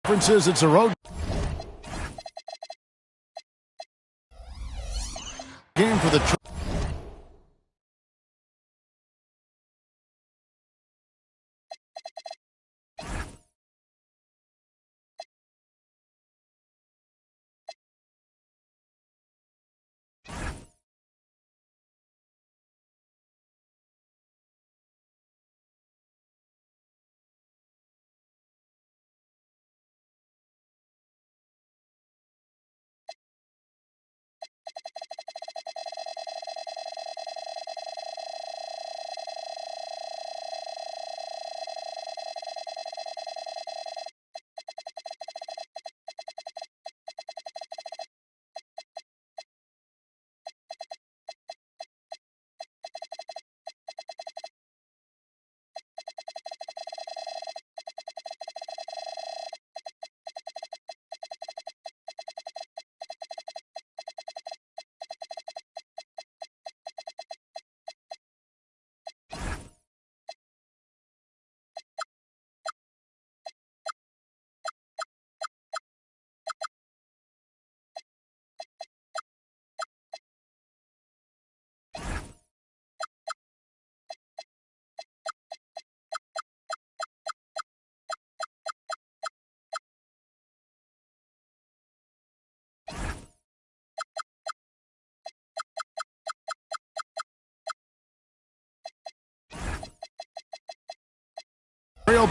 Difference is it's a road game for the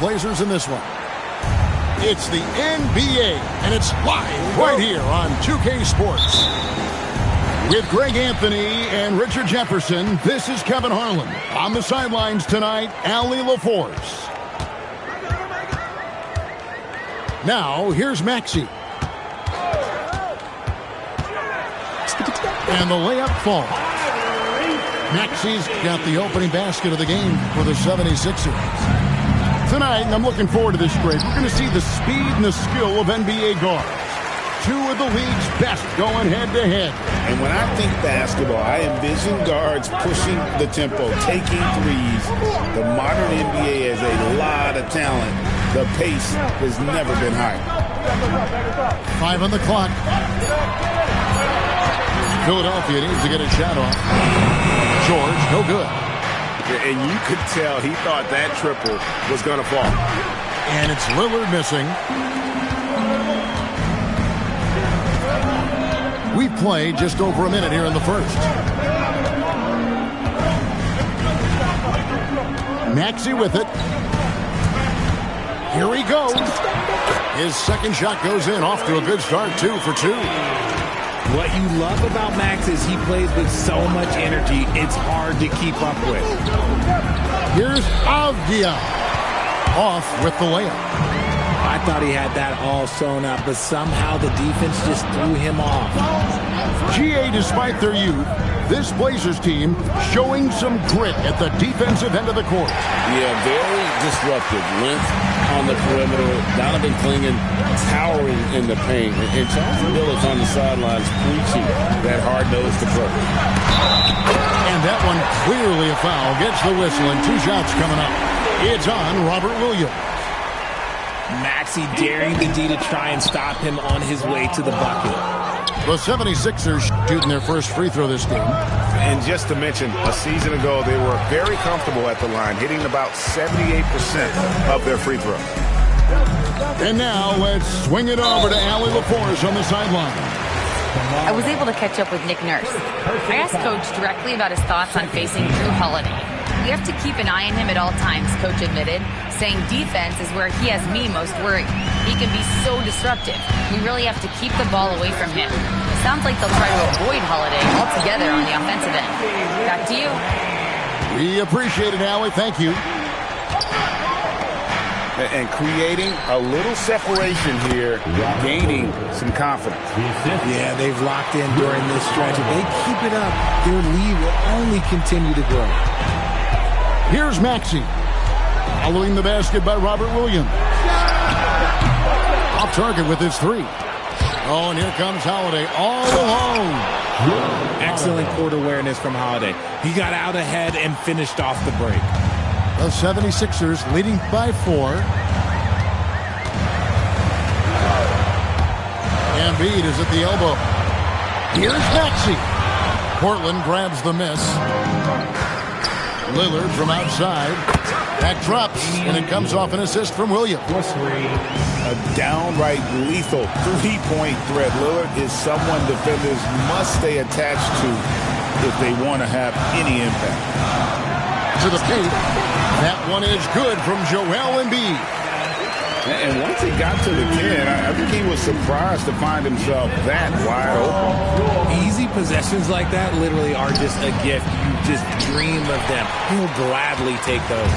Blazers in this one. It's the NBA, and it's live right here on 2K Sports. With Greg Anthony and Richard Jefferson, this is Kevin Harlan. On the sidelines tonight, Allie LaForce. Now, here's Maxey. And the layup falls. Maxey's got the opening basket of the game for the 76ers. Tonight, I'm looking forward to this break. We're going to see the speed and the skill of NBA guards. Two of the league's best going head-to-head. And when I think basketball, I envision guards pushing the tempo, taking threes. The modern NBA has a lot of talent. The pace has never been higher. 5 on the clock. Philadelphia needs to get a shot off. George, no good. And you could tell he thought that triple was going to fall. And it's Lillard missing. We've played just over a minute here in the first. Maxey with it. Here he goes. His second shot goes in, off to a good start, 2 for 2. What you love about Max is he plays with so much energy, it's hard to keep up with. Here's Avdia. Off with the layup. I thought he had that all sewn up, but somehow the defense just threw him off. GA, despite their youth, this Blazers team showing some grit at the defensive end of the court. Yeah, very disruptive. Length on the perimeter. Donovan Clingan towering in the paint. And Charles Billups on the sidelines preaching that hard-nosed approach. And that one clearly a foul. Gets the whistle and 2 shots coming up. It's on Robert Williams. Maxey daring the D to try and stop him on his way to the bucket. The 76ers shooting their first free throw this game. And just to mention, a season ago, they were very comfortable at the line, hitting about 78% of their free throws. And now let's swing it over to Allie LaForce on the sideline. I was able to catch up with Nick Nurse. I asked Coach directly about his thoughts on facing Drew Holiday. We have to keep an eye on him at all times, Coach admitted, saying defense is where he has me most worried. He can be so disruptive. We really have to keep the ball away from him. It sounds like they'll try to avoid Holiday altogether on the offensive end. Back to you. We appreciate it, Allie. Thank you. And creating a little separation here, gaining some confidence. Yeah, they've locked in during this stretch. If they keep it up, their lead will only continue to grow. Here's Maxey. Following the basket by Robert Williams. Off target with his 3. Oh, and here comes Holiday all alone. Excellent court awareness from Holiday. He got out ahead and finished off the break. The 76ers leading by 4. Embiid is at the elbow. Here's Maxey. Portland grabs the miss. Lillard from outside. That drops, and it comes off an assist from Williams. A downright lethal three-point threat. Lillard is someone defenders must stay attached to if they want to have any impact. To the paint. That one is good from Joel Embiid. And once he got to the 10, I think he was surprised to find himself that wide open. Easy possessions like that literally are just a gift. You just dream of them. He'll gladly take those.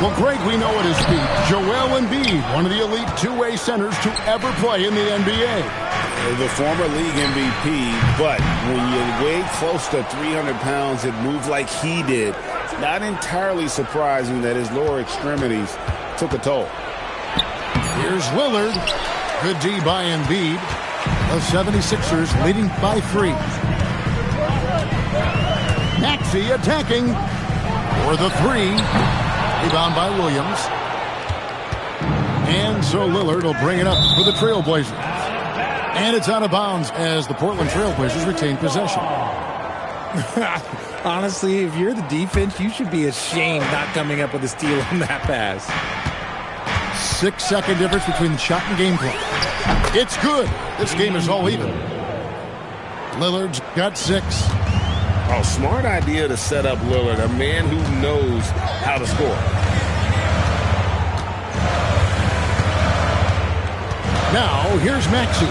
Well, Greg, we know at his feet, Joel Embiid, one of the elite two-way centers to ever play in the NBA. The former league MVP, but when you weigh close to 300 pounds and move like he did, it's not entirely surprising that his lower extremities took a toll. Here's Lillard. Good D by Embiid. The 76ers leading by 3. Maxey attacking for the 3. Rebound by Williams. And so Lillard will bring it up for the Trailblazers. And it's out of bounds as the Portland Trailblazers retain possession. Honestly, if you're the defense, you should be ashamed not coming up with a steal on that pass. 6-second difference between the shot and game clock. It's good. This game is all even. Lillard's got 6. Oh, smart idea to set up Lillard, a man who knows how to score. Now, here's Maxey.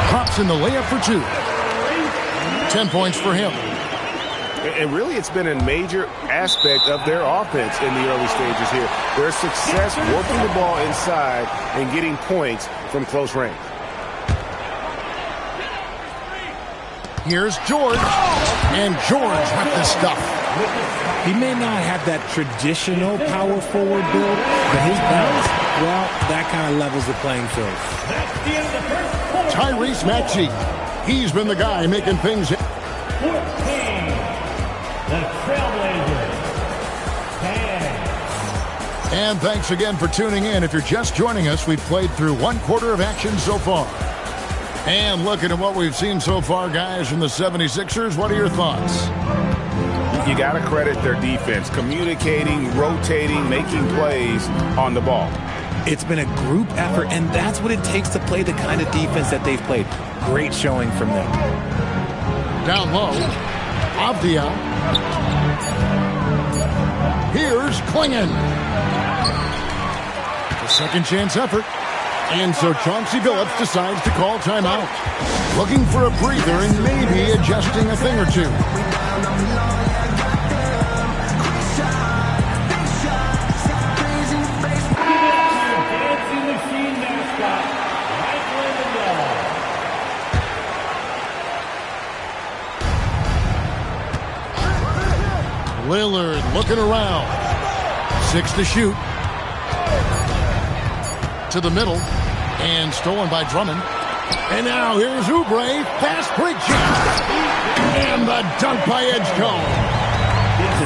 Drops in the layup for 2. 10 points for him. And really, it's been a major aspect of their offense in the early stages here. Their success working the ball inside and getting points from close range. Here's George. And George with the stuff. He may not have that traditional power forward build, but his bounce, well, that kind of levels the playing field. Tyrese Maxey. He's been the guy making things. 14. The Trailblazers. 10. And thanks again for tuning in. If you're just joining us, we've played through 1 quarter of action so far. And looking at what we've seen so far, guys, from the 76ers, what are your thoughts? You got to credit their defense, communicating, rotating, making plays on the ball. It's been a group effort, and that's what it takes to play the kind of defense that they've played. Great showing from them. Down low. Avdia. Here's Klingon. A second chance effort. And so Chauncey Billups decides to call timeout. Looking for a breather and maybe adjusting a thing or two. Dancing machine mascot, Mike Lillard looking around. 6 to shoot. To the middle. And stolen by Drummond. And now here's Oubre. Fast break chance. And the dunk by Edgecombe.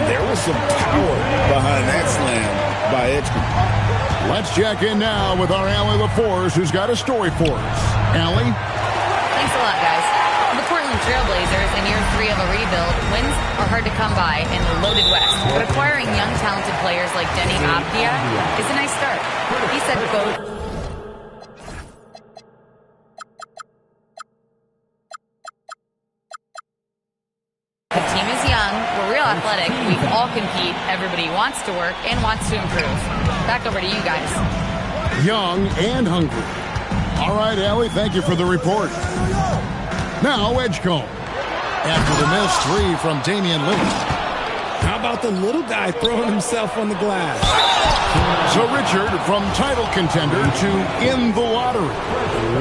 There was some power behind that slam by Edgecombe. Let's check in now with our Allie LaForce, who's got a story for us. Allie? Thanks a lot, guys. For the Portland Trailblazers, in year 3 of a rebuild, wins are hard to come by in the loaded West. But acquiring young, talented players like Denny Avdia is a nice start. He said, quote, "The team is young, we're real athletic, we all compete, everybody wants to work and wants to improve." Back over to you guys. Young and hungry. All right, Allie, thank you for the report. Now, Edgecombe. After the missed 3 from Damian Lillard. How about the little guy throwing himself on the glass? So Richard, from title contender to in the lottery.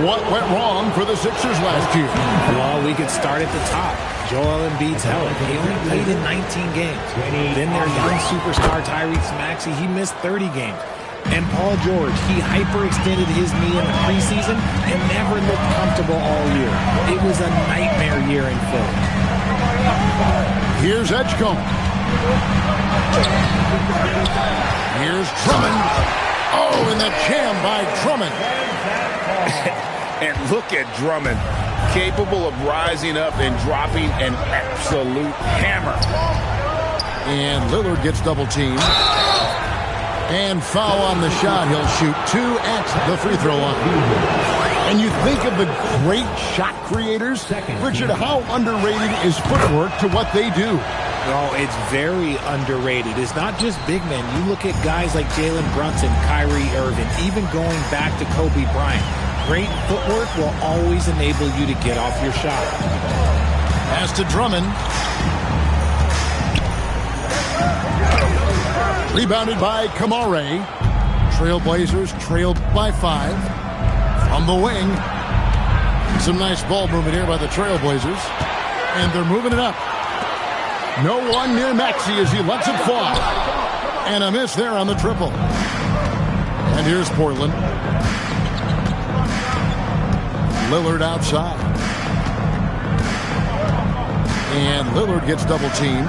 What went wrong for the Sixers last year? Well, we could start at the top. Joel Embiid's health. He only played in 19 games. Then their young superstar Tyrese Maxey, he missed 30 games. And Paul George, he hyperextended his knee in the preseason and never looked comfortable all year. It was a nightmare year in Philly. Here's Edgecombe. Here's Drummond. Oh, and the jam by Drummond. And look at Drummond, capable of rising up and dropping an absolute hammer. And Lillard gets double teamed. And foul on the shot. He'll shoot 2 at the free throw line. And you think of the great shot creators. Richard, how underrated is footwork to what they do? Oh, it's very underrated. It's not just big men. You look at guys like Jalen Brunson, Kyrie Irving, even going back to Kobe Bryant. Great footwork will always enable you to get off your shot. Pass to Drummond. Rebounded by Kamare. Trailblazers trailed by 5. From the wing. Some nice ball movement here by the Trailblazers. And they're moving it up. No one near Maxey as he lets it fall. And a miss there on the triple. And here's Portland. Lillard outside. And Lillard gets double teamed.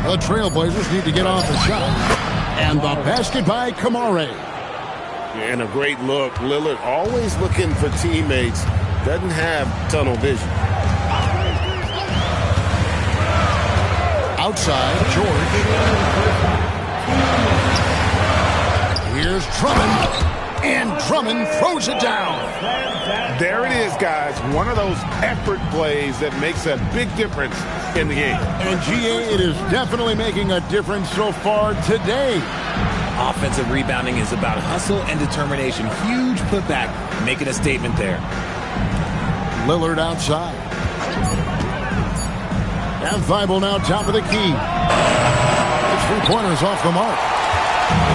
The Trailblazers need to get off the shot. And the basket by Kamare. And a great look. Lillard always looking for teammates. Doesn't have tunnel vision. Outside, George. Here's Drummond. And Drummond throws it down. There it is, guys. One of those effort plays that makes a big difference in the game. And GA, it is definitely making a difference so far today. Offensive rebounding is about hustle and determination. Huge putback, making a statement there. Lillard outside. And Thibault now top of the key. It's 3-pointers off the mark.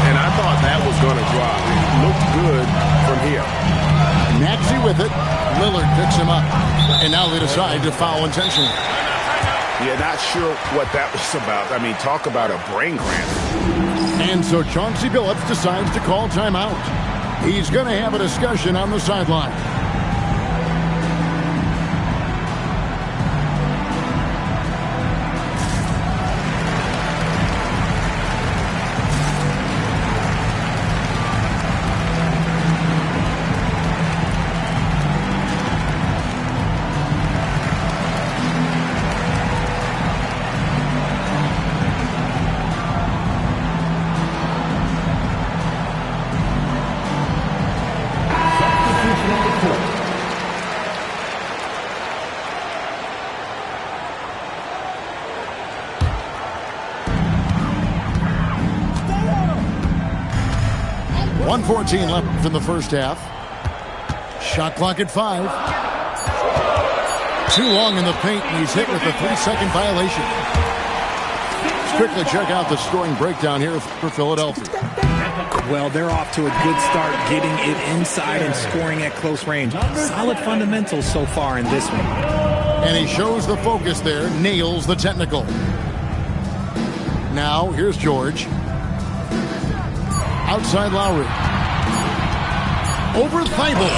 And I thought that was going to drop. It looked good from here. Maxey with it. Lillard picks him up. And now they decide to foul intentionally. Yeah, not sure what that was about. I mean, talk about a brain cramp. And so Chauncey Billups decides to call timeout. He's going to have a discussion on the sideline. .14 left in the first half. Shot clock at 5. Too long in the paint, and he's hit with a 3-second violation. Let's quickly check out the scoring breakdown here for Philadelphia. Well, they're off to a good start, getting it inside and scoring at close range. Solid fundamentals so far in this one. And he shows the focus there, nails the technical. Now, here's George. Outside Lowry. Over Thibault.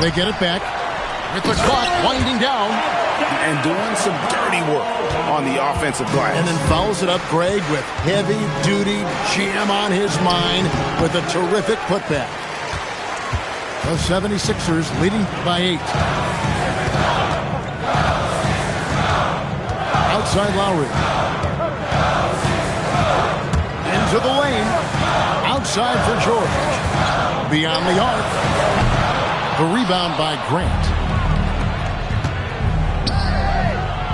They get it back. With the clock winding down. And doing some dirty work on the offensive glass. And then fouls it up Greg with heavy-duty jam on his mind with a terrific putback. The 76ers leading by 8. Outside Lowry. Into the lane. Outside for George. Beyond the arc. The rebound by Grant.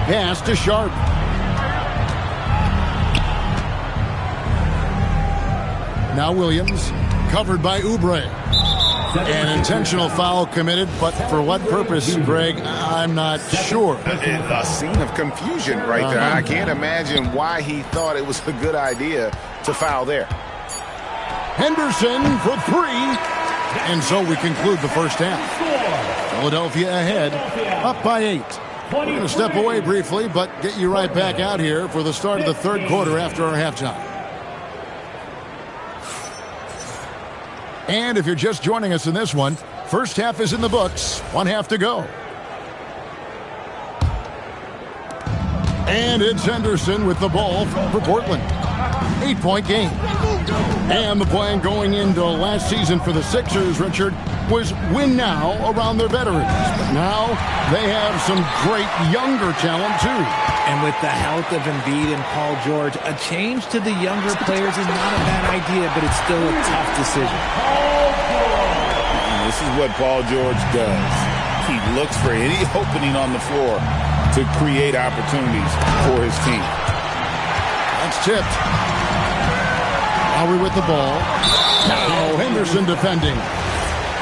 Pass to Sharp. Now Williams. Covered by Oubre. An intentional foul committed, but for what purpose, Greg, I'm not sure. A scene of confusion right there. I can't imagine why he thought it was a good idea to foul there. Henderson for 3. And so we conclude the first half. Philadelphia ahead, up by 8. We're going to step away briefly, but get you right back out here for the start of the third quarter after our halftime. And if you're just joining us in this one, first half is in the books. 1 half to go. And it's Henderson with the ball for Portland. 8-point game. And the plan going into last season for the Sixers, Richard, was win now around their veterans. But now they have some great younger talent, too. And with the health of Embiid and Paul George, a change to the younger players is not a bad idea, but it's still a tough decision. And this is what Paul George does. He looks for any opening on the floor to create opportunities for his team. That's tipped. Lowry with the ball. Now Henderson defending.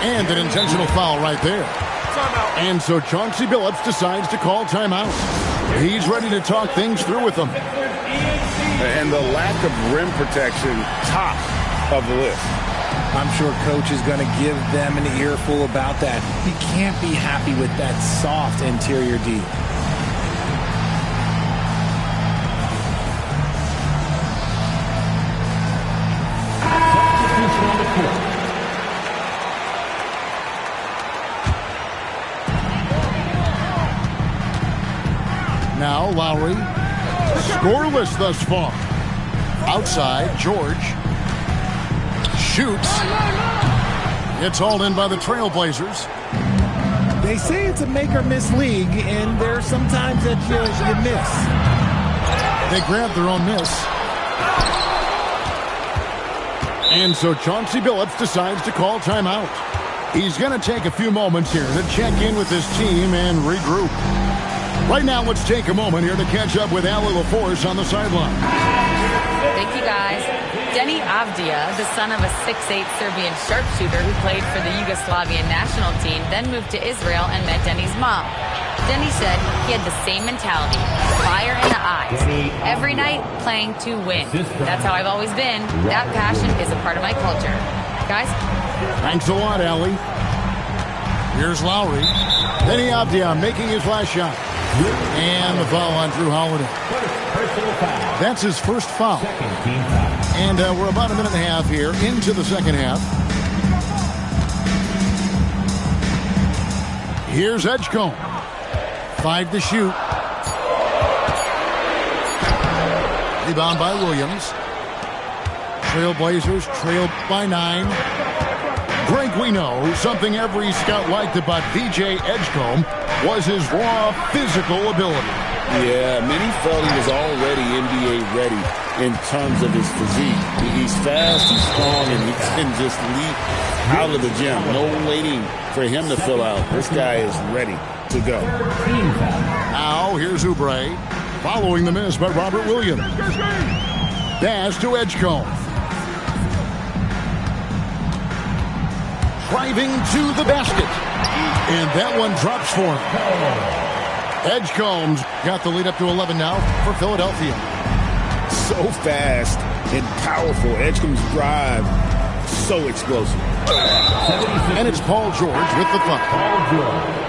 And an intentional foul right there. And so Chauncey Billups decides to call timeout. He's ready to talk things through with them. And the lack of rim protection, top of the list. I'm sure Coach is going to give them an earful about that. He can't be happy with that soft interior D. Now Lowry, scoreless thus far. Outside, George shoots. It's hauled in by the Trailblazers. They say it's a make-or-miss league, and there are some times that you miss. They grab their own miss. And so Chauncey Billups decides to call timeout. He's going to take a few moments here to check in with his team and regroup. Right now, let's take a moment here to catch up with Ali LaForce on the sideline. Thank you, guys. Denny Avdia, the son of a 6'8 Serbian sharpshooter who played for the Yugoslavian national team, then moved to Israel and met Denny's mom. Denny said he had the same mentality, fire in the eyes. Every night, playing to win. That's how I've always been. That passion is a part of my culture. Guys? Thanks a lot, Ali. Here's Lowry. Denny Avdia making his last shot. And the foul on Drew Holiday. That's his first foul. And we're about a minute and a half here into the second half. Here's Edgecombe. 5 to shoot. Rebound by Williams. Trailblazers trailed by 9. Greg, we know something every scout liked about PJ Edgecombe was his raw physical ability. Yeah, many felt he was already NBA ready in terms of his physique. He's fast, he's strong, and he can just leap out of the gym. No waiting for him to fill out. This guy is ready to go. Now here's Oubre, following the miss by Robert Williams. Pass to Edgecombe. Driving to the basket. And that one drops for him. Edgecombe's got the lead up to 11 now for Philadelphia. So fast and powerful. Edgecombe's drive, so explosive. And it's Paul George with the foul.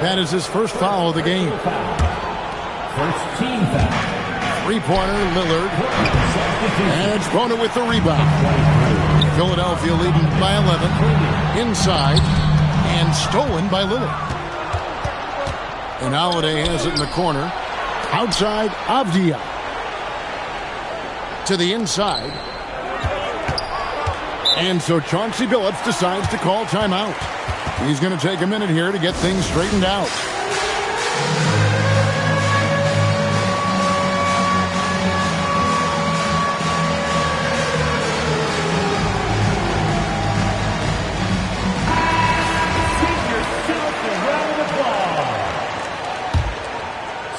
That is his first foul of the game. First team foul. Three-pointer, Lillard. And it's Bona with the rebound. Philadelphia leading by 11. Inside. And stolen by Lillard. And Holiday has it in the corner. Outside, Avdia. To the inside. And so Chauncey Billups decides to call timeout. He's going to take a minute here to get things straightened out.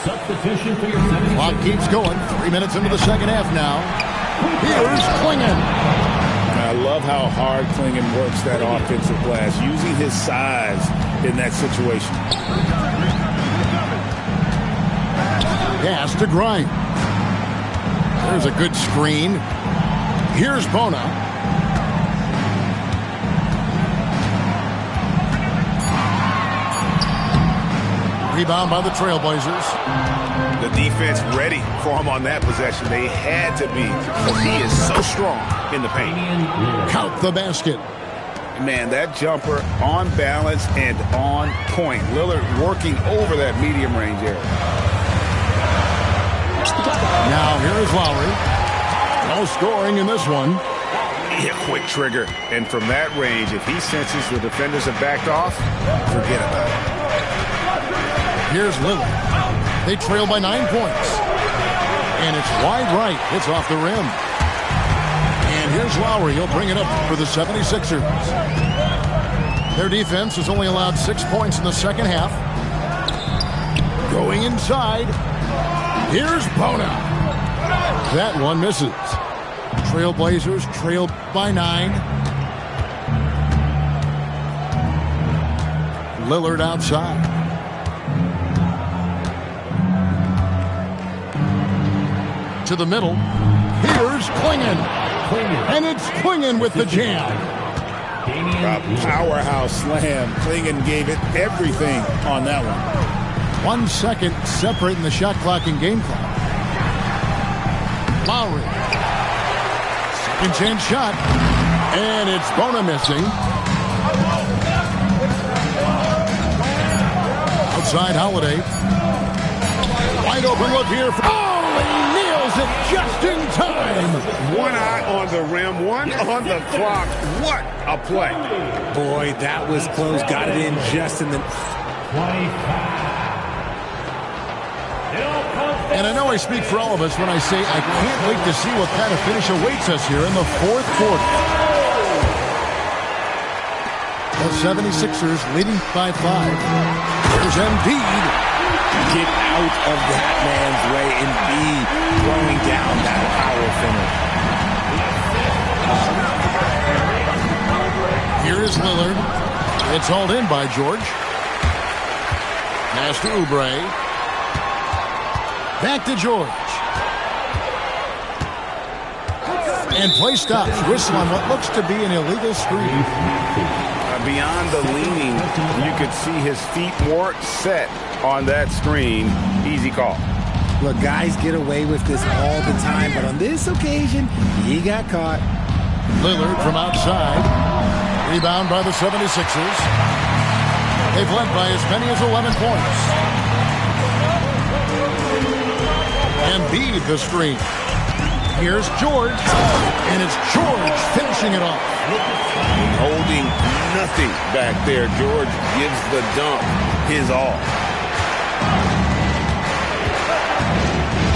Substitution for your 76ers. Clock keeps going. 3 minutes into the second half now. Here's Klingon. I love how hard Klingon works that offensive glass, using his size in that situation. Pass to Grimes. There's a good screen. Here's Bona. Rebound by the Trailblazers. The defense ready for him on that possession. They had to be, because he is so strong in the paint. Count the basket. Man, that jumper on balance and on point. Lillard working over that medium range area. Now here is Lowry. No scoring in this one. Yeah, quick trigger. And from that range, if he senses the defenders have backed off, forget about it. Here's Lillard. They trail by 9 points. And it's wide right. It's off the rim. And here's Lowry. He'll bring it up for the 76ers. Their defense has only allowed 6 points in the second half. Going inside. Here's Bona. That one misses. Trailblazers trail by 9. Lillard outside. To the middle. Here's Klingon. And it's Klingon with the jam. A powerhouse slam. Klingon gave it everything on that one. 1 second separating the shot clock and game clock. Lowry. Second chance shot. And it's Bona missing. Outside Holiday. Wide open look here. Oh, and he nails it just in time. One eye on the rim, one on the clock. What a play. Boy, that was close. Got it in just in the... And I know I speak for all of us when I say I can't wait to see what kind of finish awaits us here in the fourth quarter. The 76ers leading by 5. Here's Embiid. Get out of that man's way and be throwing down that power finish. Here is Lillard. It's hauled in by George. Pass to Oubre. Back to George. And play stops. Whistle on what looks to be an illegal screen. Beyond the leaning, you could see his feet more set on that screen. Easy call. Look, guys get away with this all the time, but on this occasion, he got caught. Lillard from outside. Rebound by the 76ers. They've led by as many as 11 points. Embiid the screen. Here's George. And it's George finishing it off. Holding nothing back there. George gives the dunk his all.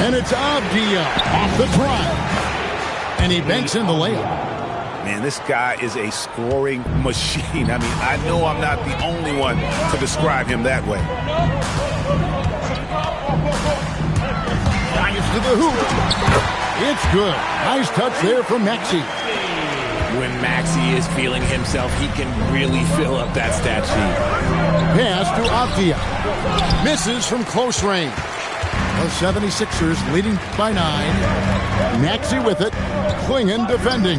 And it's Avdia off the drive. And he banks in the layup. Man, this guy is a scoring machine. I mean, I know I'm not the only one to describe him that way. Nice to the hoop. It's good. Nice touch there from Maxey. When Maxey is feeling himself, he can really fill up that stat sheet. Pass to Avdia. Misses from close range. The 76ers leading by 9. Maxey with it. Klingon defending.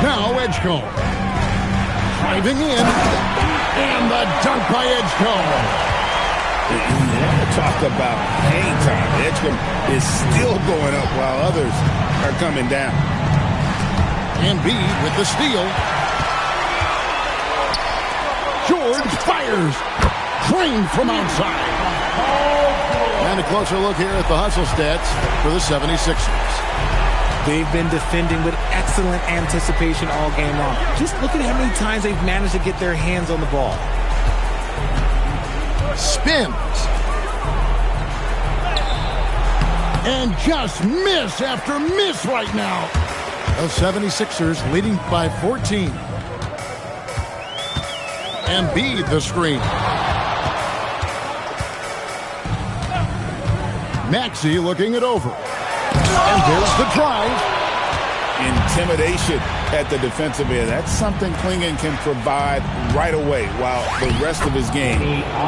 Now Edgecombe. Driving in. And the dunk by Edgecombe. Talk about hang time. Edgecombe is still going up while others are coming down. Embiid with the steal. George fires. Drained from outside. And a closer look here at the hustle stats for the 76ers. They've been defending with excellent anticipation all game long. Just look at how many times they've managed to get their hands on the ball. Spins. And just miss after miss right now. The 76ers leading by 14. Embiid the screen. Maxey looking it over. And there's the drive. Intimidation at the defensive end. That's something Klingon can provide right away, while the rest of his game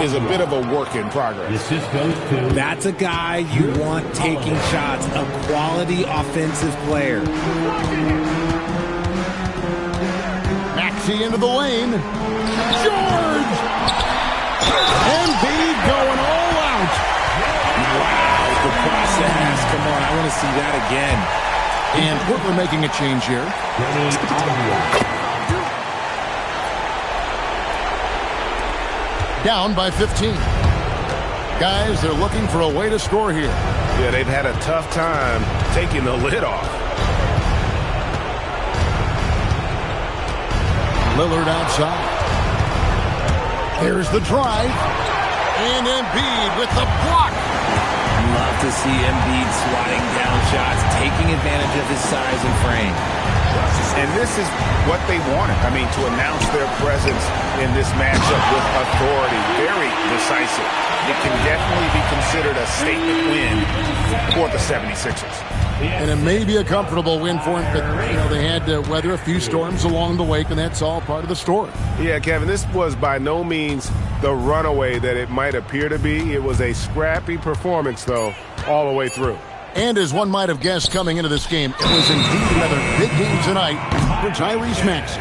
is a bit of a work in progress. That's a guy you want taking shots, a quality offensive player. Maxey into the lane. George! Embiid going all out. Wow, the process. Come on, I want to see that again. And Portland making a change here. Down by 15. Guys, they're looking for a way to score here. Yeah, they've had a tough time taking the lid off. Lillard outside. There's the drive. And Embiid with the block. Love to see Embiid swatting down shots, taking advantage of his size and frame. And this is what they wanted. I mean, to announce their presence in this matchup with authority. Very decisive. It can definitely be considered a statement win for the 76ers. And it may be a comfortable win for them, but they had to weather a few storms along the way, and that's all part of the story. Yeah, Kevin, this was by no means the runaway that it might appear to be. It was a scrappy performance, though, all the way through. And as one might have guessed coming into this game, it was indeed another big game tonight for Tyrese Maxey.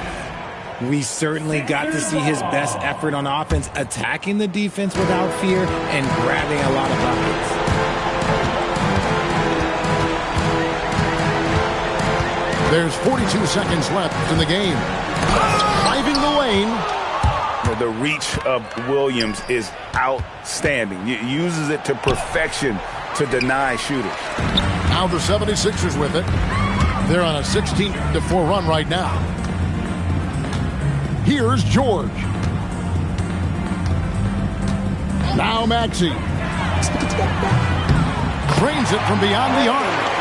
We certainly got to see his best effort on offense, attacking the defense without fear and grabbing a lot of buckets. There's 42 seconds left in the game. Driving the lane. The reach of Williams is outstanding. He uses it to perfection to deny shooters. Now the 76ers with it. They're on a 16-4 run right now. Here's George. Now Maxey. Drains it from beyond the arc.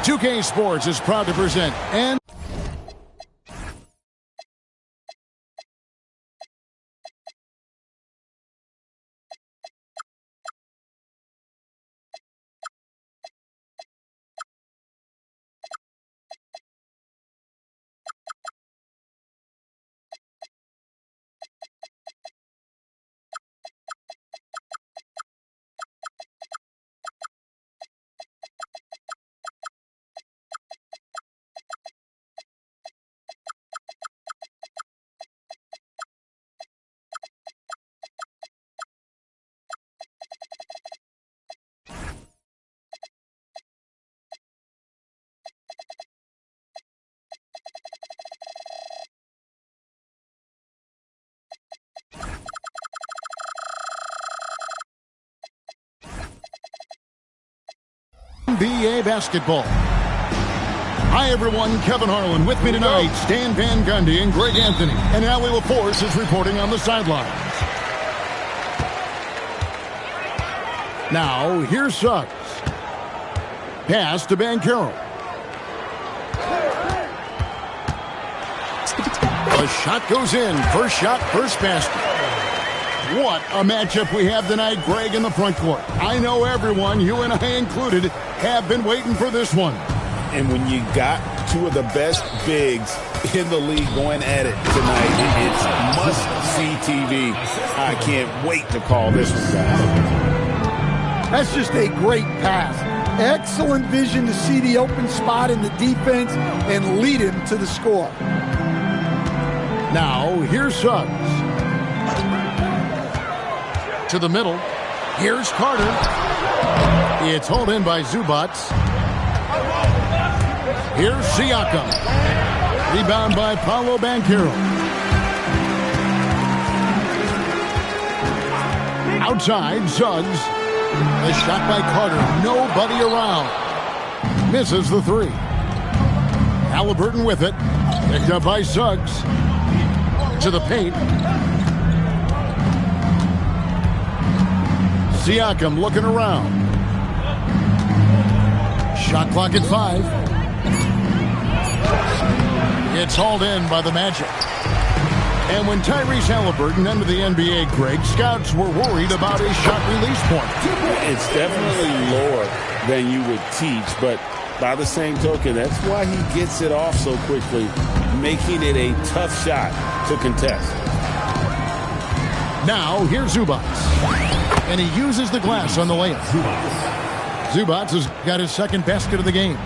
.2K Sports is proud to present NBA basketball. Hi, everyone. Kevin Harlan with me tonight. Stan Van Gundy and Greg Anthony. And Allie LaForce is reporting on the sidelines. Now, here's Suggs. Pass to Banchero. The shot goes in. First shot, first basket. What a matchup we have tonight, Greg, in the front court. I know everyone, you and I included, have been waiting for this one. And when you got two of the best bigs in the league going at it tonight, it's must-see TV. I can't wait to call this one, guys. That's just a great pass. Excellent vision to see the open spot in the defense and lead him to the score. Now, here's Suggs. To the middle. Here's Carter. It's hauled in by Zubac. Here's Siakam. Rebound by Paolo Banchero. Outside, Suggs. A shot by Carter. Nobody around. Misses the three. Halliburton with it. Picked up by Suggs. To the paint. Siakam looking around. Shot clock at 5. It's hauled in by the Magic. And when Tyrese Halliburton entered the NBA, Greg, scouts were worried about his shot release point. It's definitely lower than you would teach, but by the same token, that's why he gets it off so quickly, making it a tough shot to contest. Now, here's Zubac. And he uses the glass on the layup. Zubac has got his second basket of the game.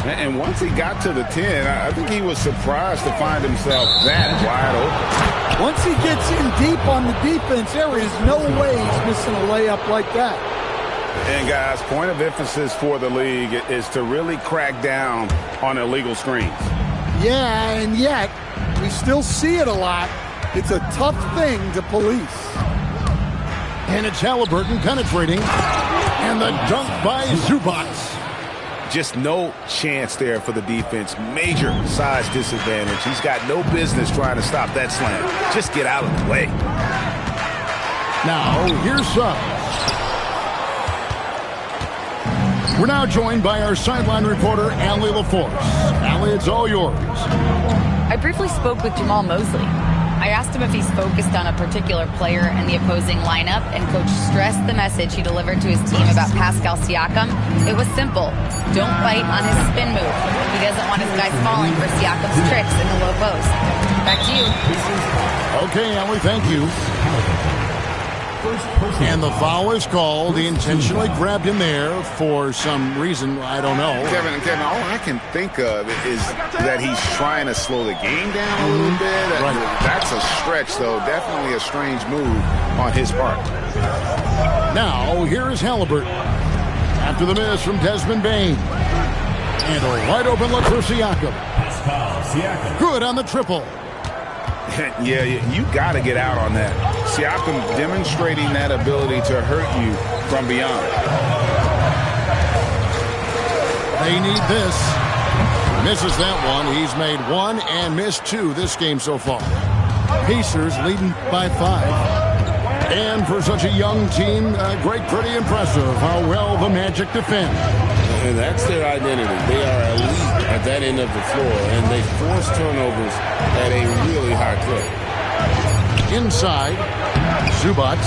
And once he got to the 10, I think he was surprised to find himself that wide open. Once he gets in deep on the defense, there is no way he's missing a layup like that. And guys, point of emphasis for the league is to really crack down on illegal screens. Yeah, and yet we still see it a lot. It's a tough thing to police. And it's Halliburton penetrating. And the dunk by Zubac. Just no chance there for the defense. Major size disadvantage. He's got no business trying to stop that slam. Just get out of the way. Now, here's Suggs. We're now joined by our sideline reporter, Allie LaForce. Allie, it's all yours. I briefly spoke with Jamal Mosley. I asked him if he's focused on a particular player in the opposing lineup, and Coach stressed the message he delivered to his team about Pascal Siakam. It was simple. Don't bite on his spin move. He doesn't want his guys falling for Siakam's tricks in the low post. Back to you. Okay, Allie, thank you. And the foul is called. He intentionally grabbed him there for some reason. I don't know. Kevin, all I can think of is that he's trying to slow the game down a little bit. Right. That's a stretch, though. Definitely a strange move on his part. Now, here is Halliburton. After the miss from Desmond Bain. And a wide open look for Siakam. Good on the triple. Yeah, you got to get out on that. Siakam demonstrating that ability to hurt you from beyond. They need this. Misses that one. He's made 1 and missed 2 this game so far. Pacers leading by 5. And for such a young team, Greg, pretty impressive how well the Magic defend. And that's their identity. They are elite at that end of the floor, and they force turnovers at a really high clip. Inside, Zubac.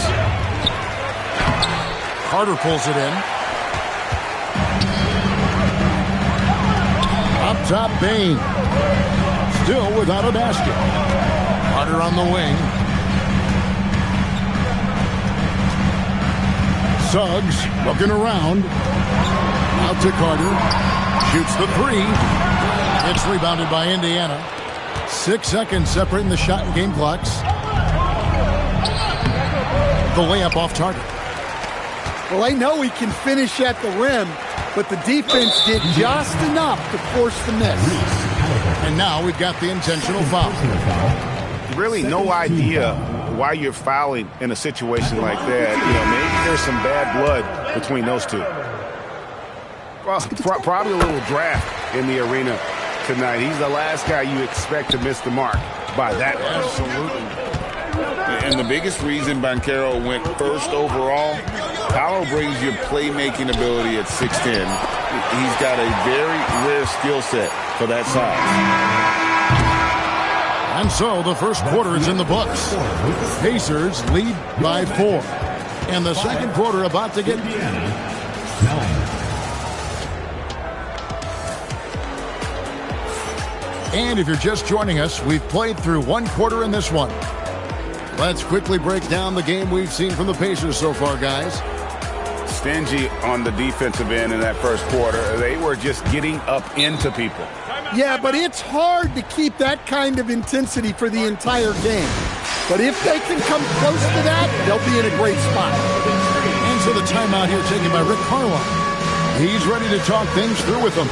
Carter pulls it in. Up top, Bain. Still without a basket. Carter on the wing. Suggs looking around. Out to Carter. Shoots the 3. It's rebounded by Indiana. 6 seconds separating the shot and game clocks. The layup off target. Well, I know he can finish at the rim, but the defense did just enough to force the miss. And now we've got the intentional foul. Really no idea why you're fouling in a situation like that. You know, maybe there's some bad blood between those two. Probably a little draft in the arena tonight. He's the last guy you expect to miss the mark by that much. Absolutely. And the biggest reason Banchero went first overall, Paolo brings your playmaking ability at 6'10". He's got a very rare skill set for that size. And so the first quarter is in the books. Pacers lead by 4. And the second quarter about to get... And if you're just joining us, we've played through one quarter in this one. Let's quickly break down the game we've seen from the Pacers so far, guys. Stingy on the defensive end in that first quarter. They were just getting up into people. Yeah, but it's hard to keep that kind of intensity for the entire game. But if they can come close to that, they'll be in a great spot. And so the timeout here taken by Rick Carlisle. He's ready to talk things through with them.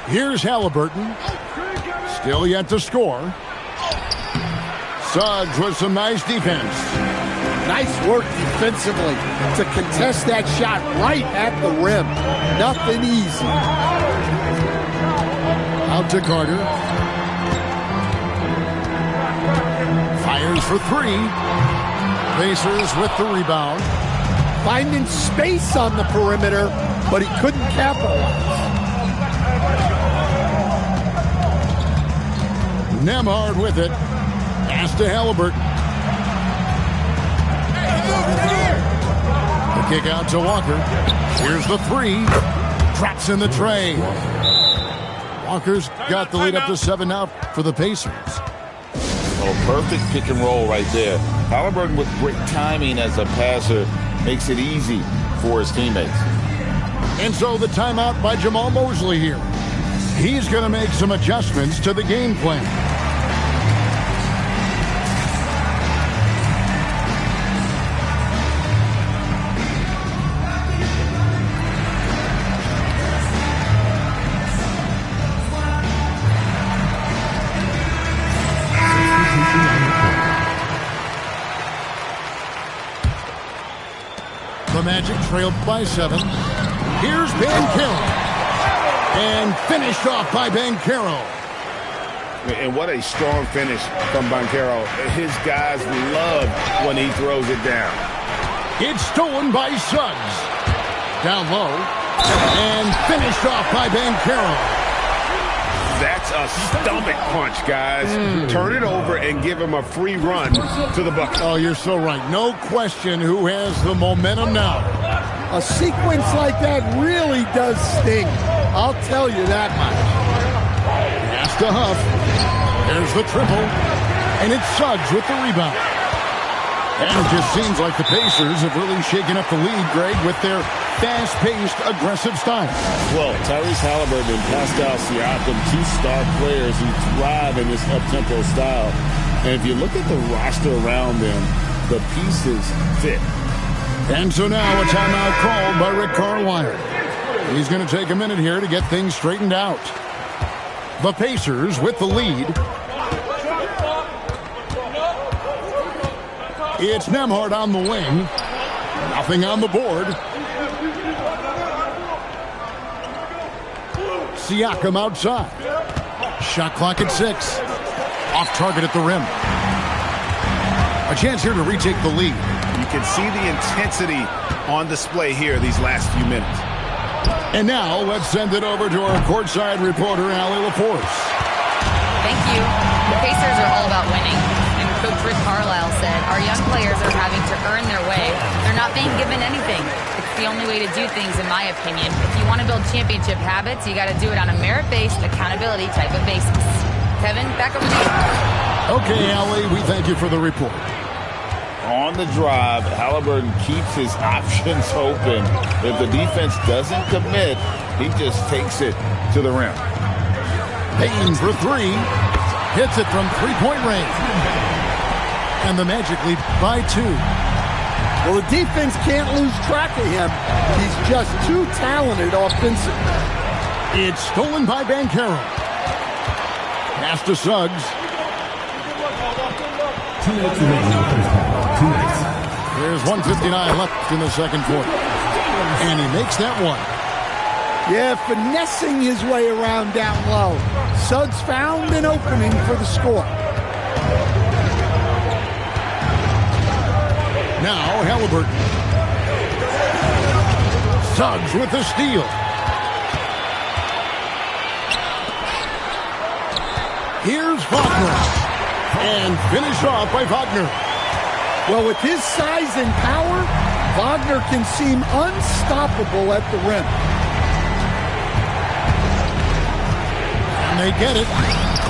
Here's Halliburton. Still yet to score. Suggs with some nice defense. Nice work defensively to contest that shot right at the rim. Nothing easy. Out to Carter. Fires for 3. Pacers with the rebound. Finding space on the perimeter, but he couldn't capitalize. Nembhard with it. Pass to Halliburton. The kick out to Walker. Here's the 3. Drops in the tray. Walker's got the lead up to 7 now for the Pacers. Oh, perfect pick and roll right there. Halliburton with great timing as a passer makes it easy for his teammates. And so the timeout by Jamal Mosley here. He's going to make some adjustments to the game plan. The Magic trailed by 7. Here's Banchero. And finished off by Banchero. And what a strong finish from Banchero. His guys love when he throws it down. It's stolen by Suggs. Down low. And finished off by Banchero. That's a stomach punch, guys. Turn it over and give him a free run to the bucket. Oh, you're so right. No question who has the momentum now. A sequence like that really does sting. I'll tell you that much. Pass to Huff. There's the triple. And it's Suggs with the rebound. And it just seems like the Pacers have really shaken up the lead, Greg, with their fast-paced, aggressive style. Well, Tyrese Halliburton and Pascal Siakam, 2 star players who thrive in this up-tempo style. And if you look at the roster around them, the pieces fit. And so now a timeout called by Rick Carlisle. He's going to take a minute here to get things straightened out. The Pacers with the lead. It's Nembhard on the wing. Nothing on the board. Siakam outside. Shot clock at 6. Off target at the rim. A chance here to retake the lead. You can see the intensity on display here these last few minutes. And now let's send it over to our courtside reporter, Allie LaForce. Thank you. The Pacers are all about winning. And Coach Rick Carlisle said, our young players are having to earn their way. They're not being given anything. It's the only way to do things, in my opinion. If you want to build championship habits, you got to do it on a merit-based, accountability type of basis. Kevin, back over to you. Okay, Allie, we thank you for the report. On the drive, Halliburton keeps his options open. If the defense doesn't commit, he just takes it to the rim. Payton for 3. Hits it from 3-point range. And the Magic lead by 2. Well, the defense can't lose track of him. He's just too talented offensively. It's stolen by Bankero. Pass to Suggs. 2 minutes remaining in the first half. 2 minutes. There's 1:59 left in the second quarter. And he makes that one. Yeah, finessing his way around down low. Suggs found an opening for the score. Now Halliburton. Suggs with the steal. Here's Wagner. And finished off by Wagner. Well, with his size and power, Wagner can seem unstoppable at the rim. And they get it.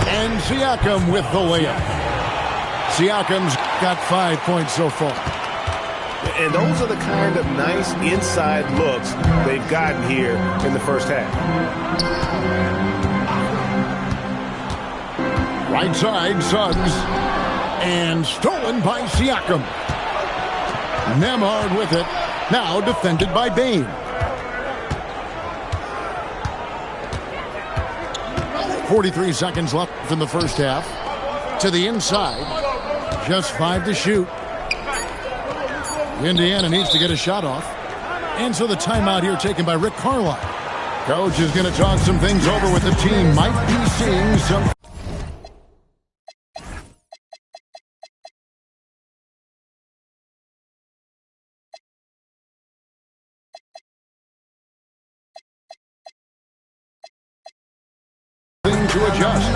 And Siakam with the layup. Siakam's got 5 points so far. And those are the kind of nice inside looks they've gotten here in the first half. Right side, Suggs. And stolen by Siakam. Nemhard with it. Now defended by Bane. 43 seconds left in the first half. To the inside. Just 5 to shoot. Indiana needs to get a shot off. And so the timeout here taken by Rick Carlisle. Coach is going to talk some things over with the team. Might be seeing some... to adjust.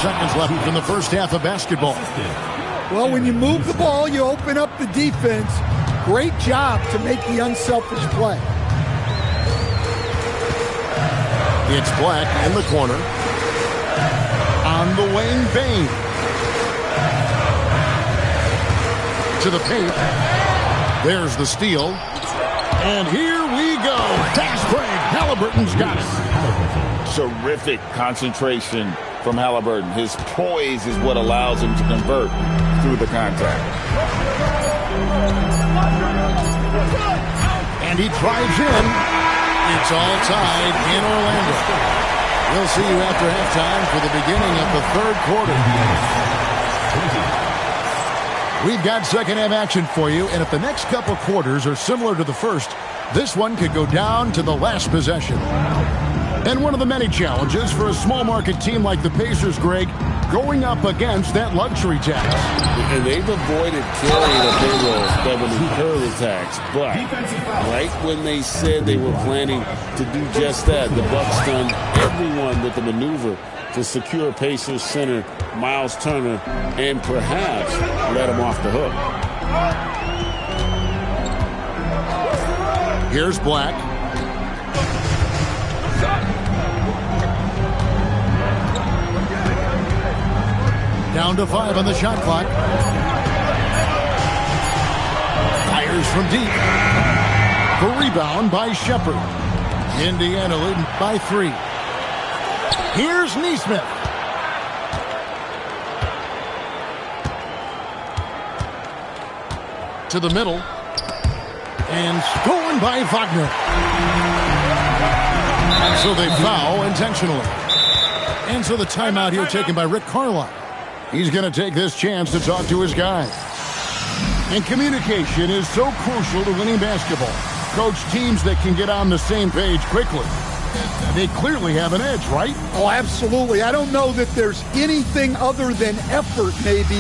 Seconds left in the first half of basketball. Well, when you move the ball, you open up the defense. Great job to make the unselfish play. It's Black in the corner. On the wing, Bane. To the paint. There's the steal. And here we go. Fast break. Halliburton's got it. Terrific concentration from Halliburton. His poise is what allows him to convert through the contact. And he drives in. It's all tied in Orlando. We'll see you after halftime for the beginning of the third quarter. We've got second half action for you, and if the next couple quarters are similar to the first, this one could go down to the last possession. And one of the many challenges for a small market team like the Pacers, Greg, going up against that luxury tax. And they've avoided carrying a payroll that would incur the tax. But right when they said they were planning to do just that, the Bucks done everyone with the maneuver to secure Pacers center Miles Turner and perhaps let him off the hook. Here's Black. Down to 5 on the shot clock. Fires from deep. The rebound by Shepard. Indiana leading by 3. Here's Nesmith. To the middle. And stolen by Wagner. So they foul intentionally. And so the timeout here taken by Rick Carlisle. He's going to take this chance to talk to his guys. And communication is so crucial to winning basketball. Coach, teams that can get on the same page quickly, they clearly have an edge, right? Oh, absolutely. I don't know that there's anything other than effort, maybe,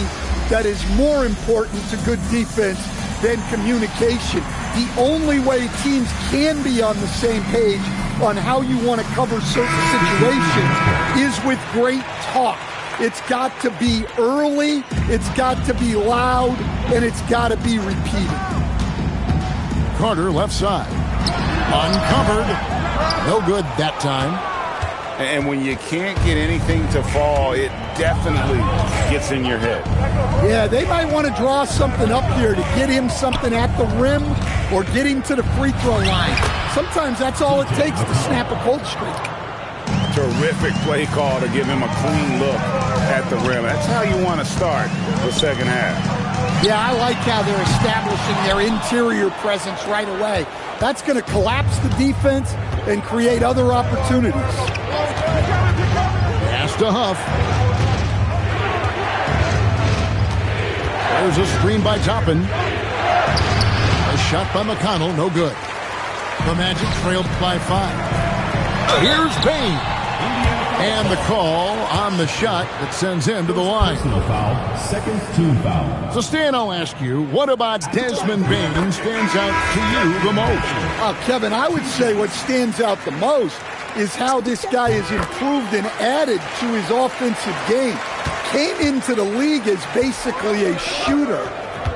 that is more important to good defense than communication. The only way teams can be on the same page on how you want to cover certain situations is with great talk. It's got to be early, it's got to be loud, and it's got to be repeated. Carter left side. Uncovered. No good that time. And when you can't get anything to fall, it definitely gets in your head. Yeah, they might want to draw something up here to get him something at the rim or get him to the free throw line. Sometimes that's all it takes to snap a cold streak. Terrific play call to give him a clean look at the rim. That's how you want to start the second half. Yeah, I like how they're establishing their interior presence right away. That's going to collapse the defense and create other opportunities. Pass to Huff. There's a screen by Toppin. A shot by McConnell, no good. The Magic trailed by 5. Here's Payne. And the call on the shot that sends him to the line. Foul. Second team foul. So, Stan, I'll ask you, what about Desmond Bane stands out to you the most? Kevin, I would say what stands out the most is how this guy has improved and added to his offensive game. Came into the league as basically a shooter,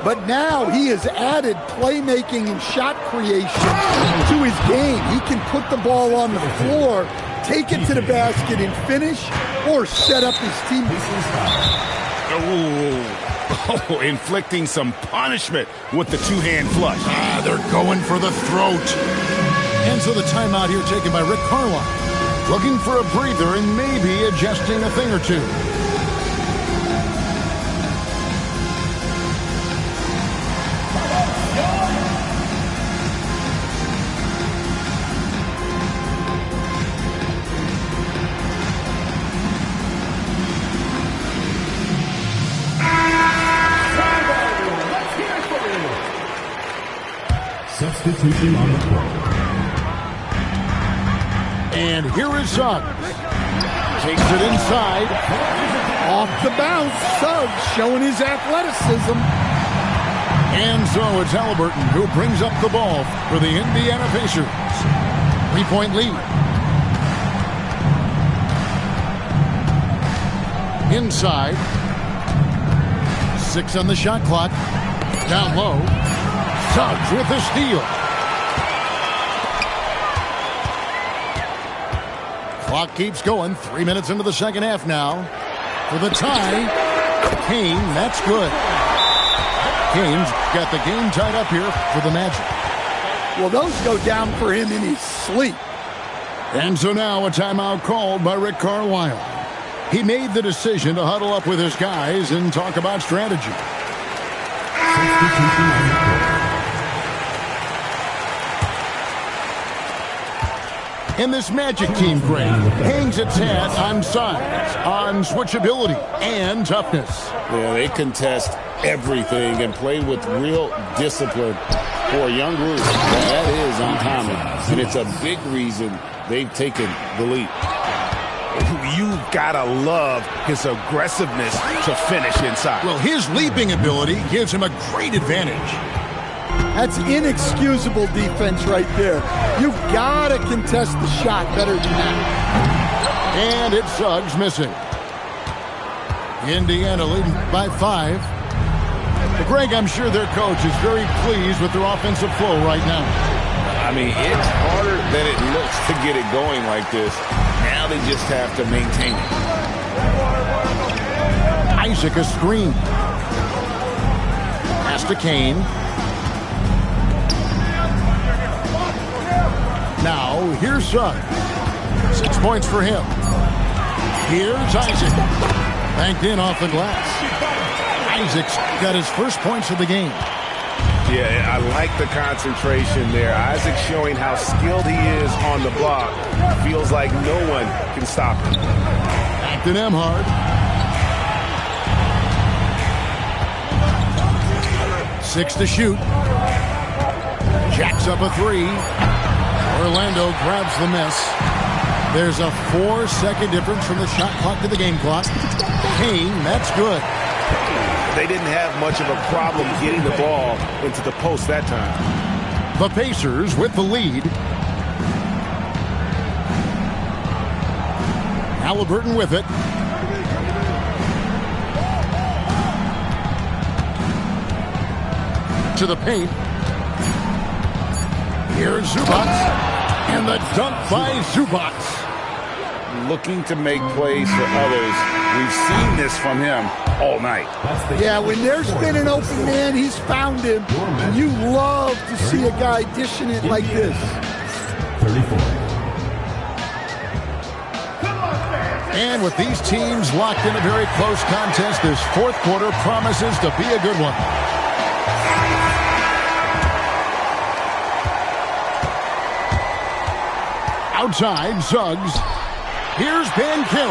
but now he has added playmaking and shot creation to his game. He can put the ball on the floor, take it to the basket and finish, or set up his teammates. Oh, inflicting some punishment with the two-hand flush. They're going for the throat. And so the timeout here taken by Rick Carlisle. Looking for a breather and maybe adjusting a thing or two. Substitution on the court. And here is Suggs. Takes it inside. Off the bounce, Suggs showing his athleticism. And so it's Halliburton who brings up the ball for the Indiana Pacers. 3-point lead. Inside. 6 on the shot clock. Down low. Suggs with the steal. Clock keeps going. 3 minutes into the second half now. For the tie. Kane, that's good. Kane's got the game tied up here for the Magic. Well, those go down for him in his sleep. And so now a timeout called by Rick Carlisle. He made the decision to huddle up with his guys and talk about strategy. Substitution on the court. And this Magic team, Greg, hangs its hat on size, on switchability, and toughness. Yeah, they contest everything and play with real discipline for a young group. That is uncommon, and it's a big reason they've taken the lead. You've got to love his aggressiveness to finish inside. Well, his leaping ability gives him a great advantage. That's inexcusable defense right there. You've got to contest the shot better than that. And it's Suggs missing. Indiana leading by 5. But Greg, I'm sure their coach is very pleased with their offensive flow right now. I mean, it's harder than it looks to get it going like this. Now they just have to maintain it. Isaac a screen. Pass to Kane. Now, here's Suggs. 6 points for him. Here's Isaac. Banked in off the glass. Isaac's got his first points of the game. Yeah, I like the concentration there. Isaac showing how skilled he is on the block. Feels like no one can stop him. Back to Nemhard. 6 to shoot. Jacks up a 3. Orlando grabs the miss. There's a 4-second difference from the shot clock to the game clock. Kane, that's good. They didn't have much of a problem getting the ball into the post that time. The Pacers with the lead. Halliburton with it. To the paint. Here's Zubac. And the dunk by Zubac. looking to make plays for others. We've seen this from him all night. Yeah, when there's been an open man, he's found him. And you love to see a guy dishing it like this. 34. And with these teams locked in a very close contest, this fourth quarter promises to be a good one. Outside, Suggs. Here's Banchero.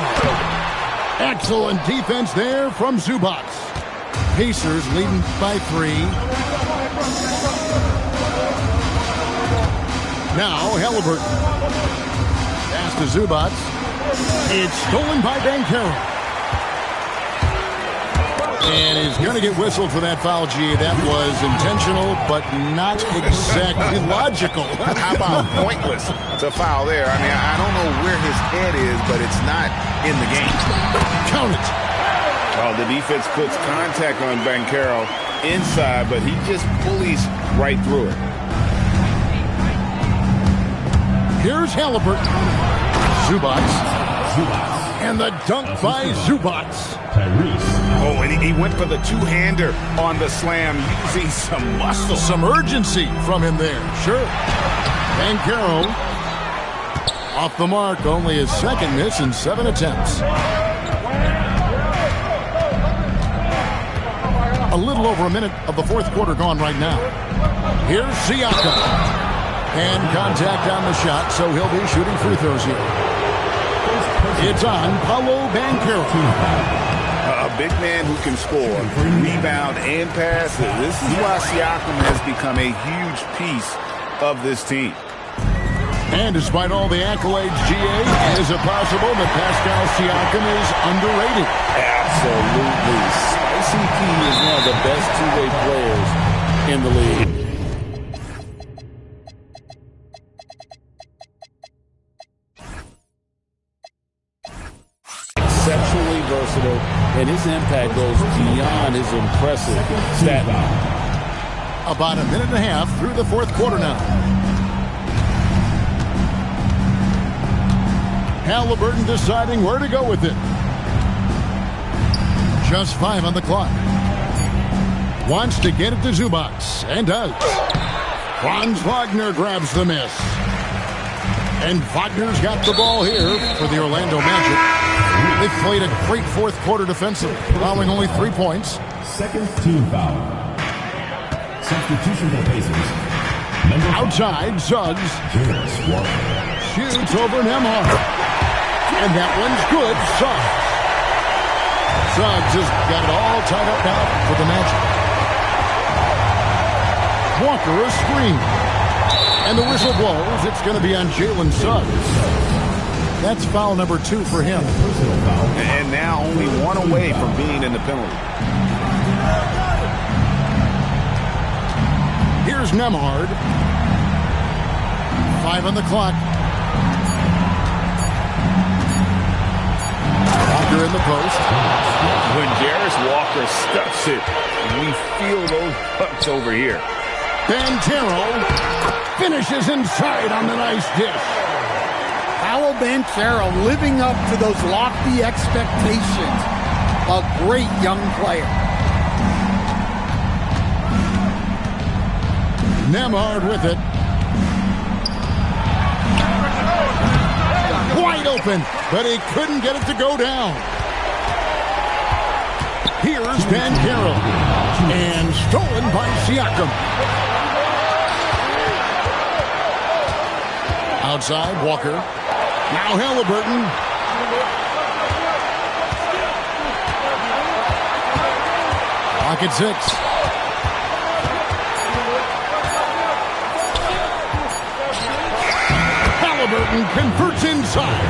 Excellent defense there from Zubac. Pacers leading by 3. Now Halliburton. Pass to Zubac. It's stolen by Banchero. And he's going to get whistled for that foul, G. That was intentional, but not exactly logical. How about pointless to foul there? I mean, I don't know where his head is, but it's not in the game. Count it. Well, the defense puts contact on Banchero inside, but he just pulleys right through it. Here's Halliburton. Zubac. And the dunk by Zubac. Oh, and he went for the two-hander on the slam, using some muscle. Some urgency from him there, sure. Banchero off the mark, only his second miss in 7 attempts. A little over a minute of the fourth quarter gone right now. Here's Siakam. And contact on the shot, so he'll be shooting free throws here. It's on Paolo Banchero. A big man who can score, rebound, and pass. This is why Siakam has become a huge piece of this team. And despite all the accolades, GA, is it possible that Pascal Siakam is underrated? Absolutely. Spicy P is one of the best two-way players in the league. Exceptionally versatile, and his impact goes beyond his impressive stat line. About a minute and a half through the fourth quarter now. Halliburton deciding where to go with it. Just 5 on the clock. Wants to get it to Zubac, and does. Franz Wagner grabs the miss. And Wagner's got the ball here for the Orlando Magic. They've played a great fourth quarter defensive, allowing only 3 points. Second team foul. Substitution for Pacers. Outside, Suggs. Shoots over Nembhard. And that one's good. Suggs has got it all tied up now for the Magic. Walker a screen. And the whistle blows. It's going to be on Jalen Suggs. That's foul number 2 for him. And now only 1 away from being in the penalty. Here's Nembhard. 5 on the clock. Walker in the post. When Jarris Walker stuffs it, we feel those bucks over here. Banchero finishes inside on the nice dish. Paolo Banchero living up to those lofty expectations. A great young player. Nembhard with it. Wide open, but he couldn't get it to go down. Here's Banchero. And stolen by Siakam. Outside, Walker. Now Halliburton. Pocket 6. Halliburton converts inside.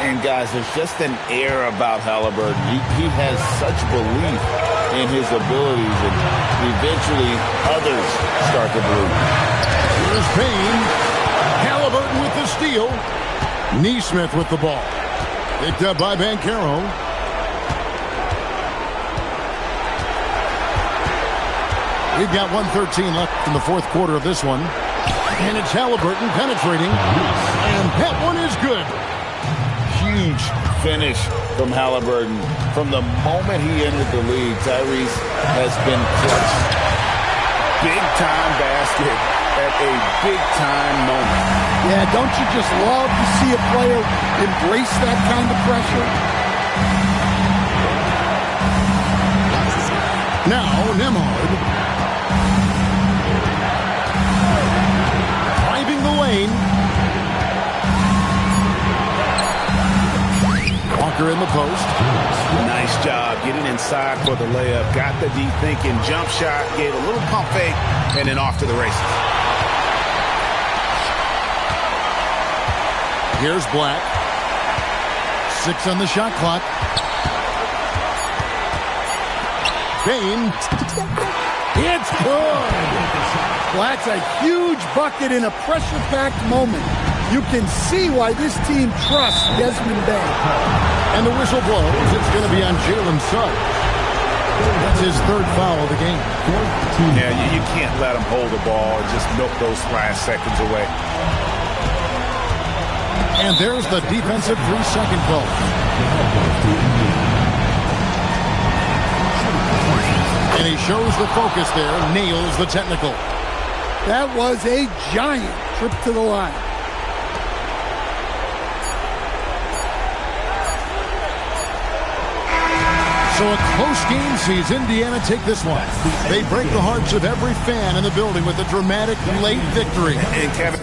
And guys, there's just an air about Halliburton. He has such belief in his abilities, and eventually others start to believe. Here's Payne. Halliburton with the steal. Neesmith with the ball. Picked up by Banchero. We've got 1:13 left in the fourth quarter of this one. And it's Halliburton penetrating. And that one is good. huge finish from Halliburton. From the moment he entered the league, Tyrese has been clutch. Big-time basket at a big-time moment. Yeah, don't you just love to see a player embrace that kind of pressure? Now, Nembhard. Driving the lane. Walker in the post. Nice job getting inside for the layup. Got the deep thinking. Jump shot. Gave a little pump fake. And then off to the races. Here's Black. 6 on the shot clock. Bain. It's good. Black's a huge bucket in a pressure-packed moment. You can see why this team trusts Desmond Bain. And the whistle blows. It's going to be on Jalen Suggs. That's his 3rd foul of the game. Yeah, you can't let him hold the ball and just milk those last seconds away. And there's the defensive 3-second call. And he shows the focus there, nails the technical. That was a giant trip to the line. So a close game sees Indiana take this one. They break the hearts of every fan in the building with a dramatic late victory. And Kevin.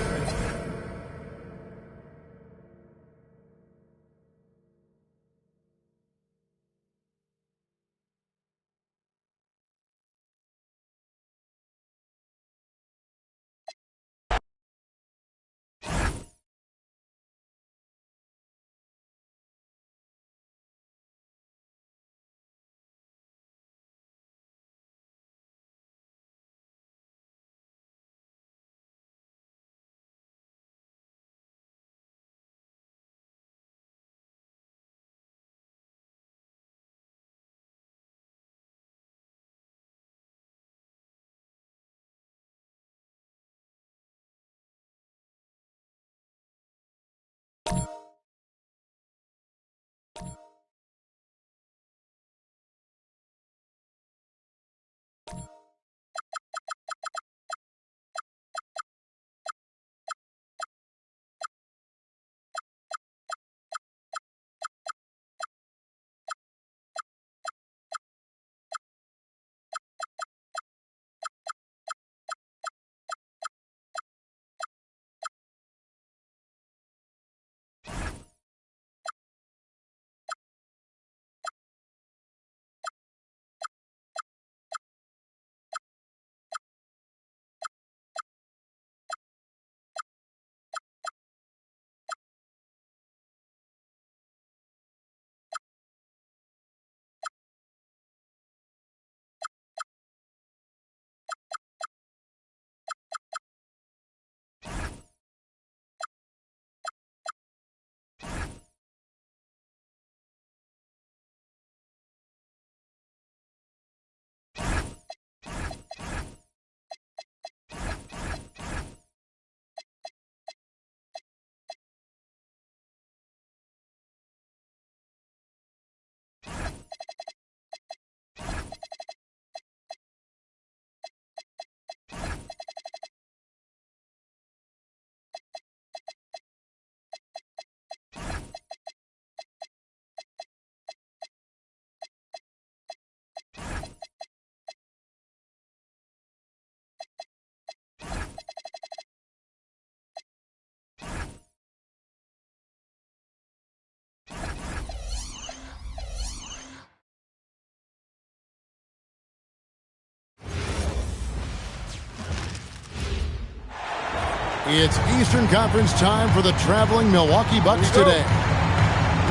It's Eastern Conference time for the traveling Milwaukee Bucks today.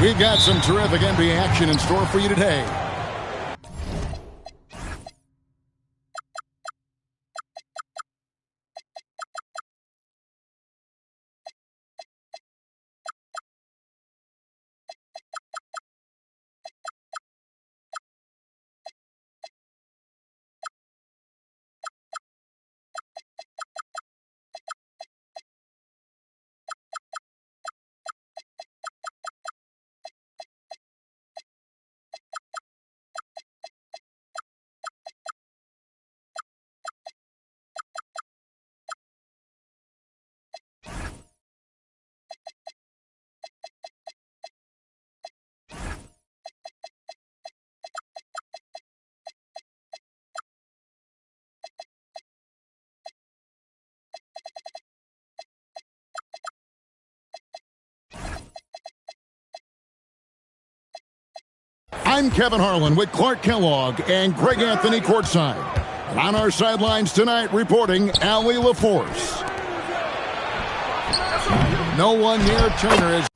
We've got some terrific NBA action in store for you today. I'm Kevin Harlan with Clark Kellogg and Greg Anthony courtside. And on our sidelines tonight, reporting Allie LaForce. No one near Turner is.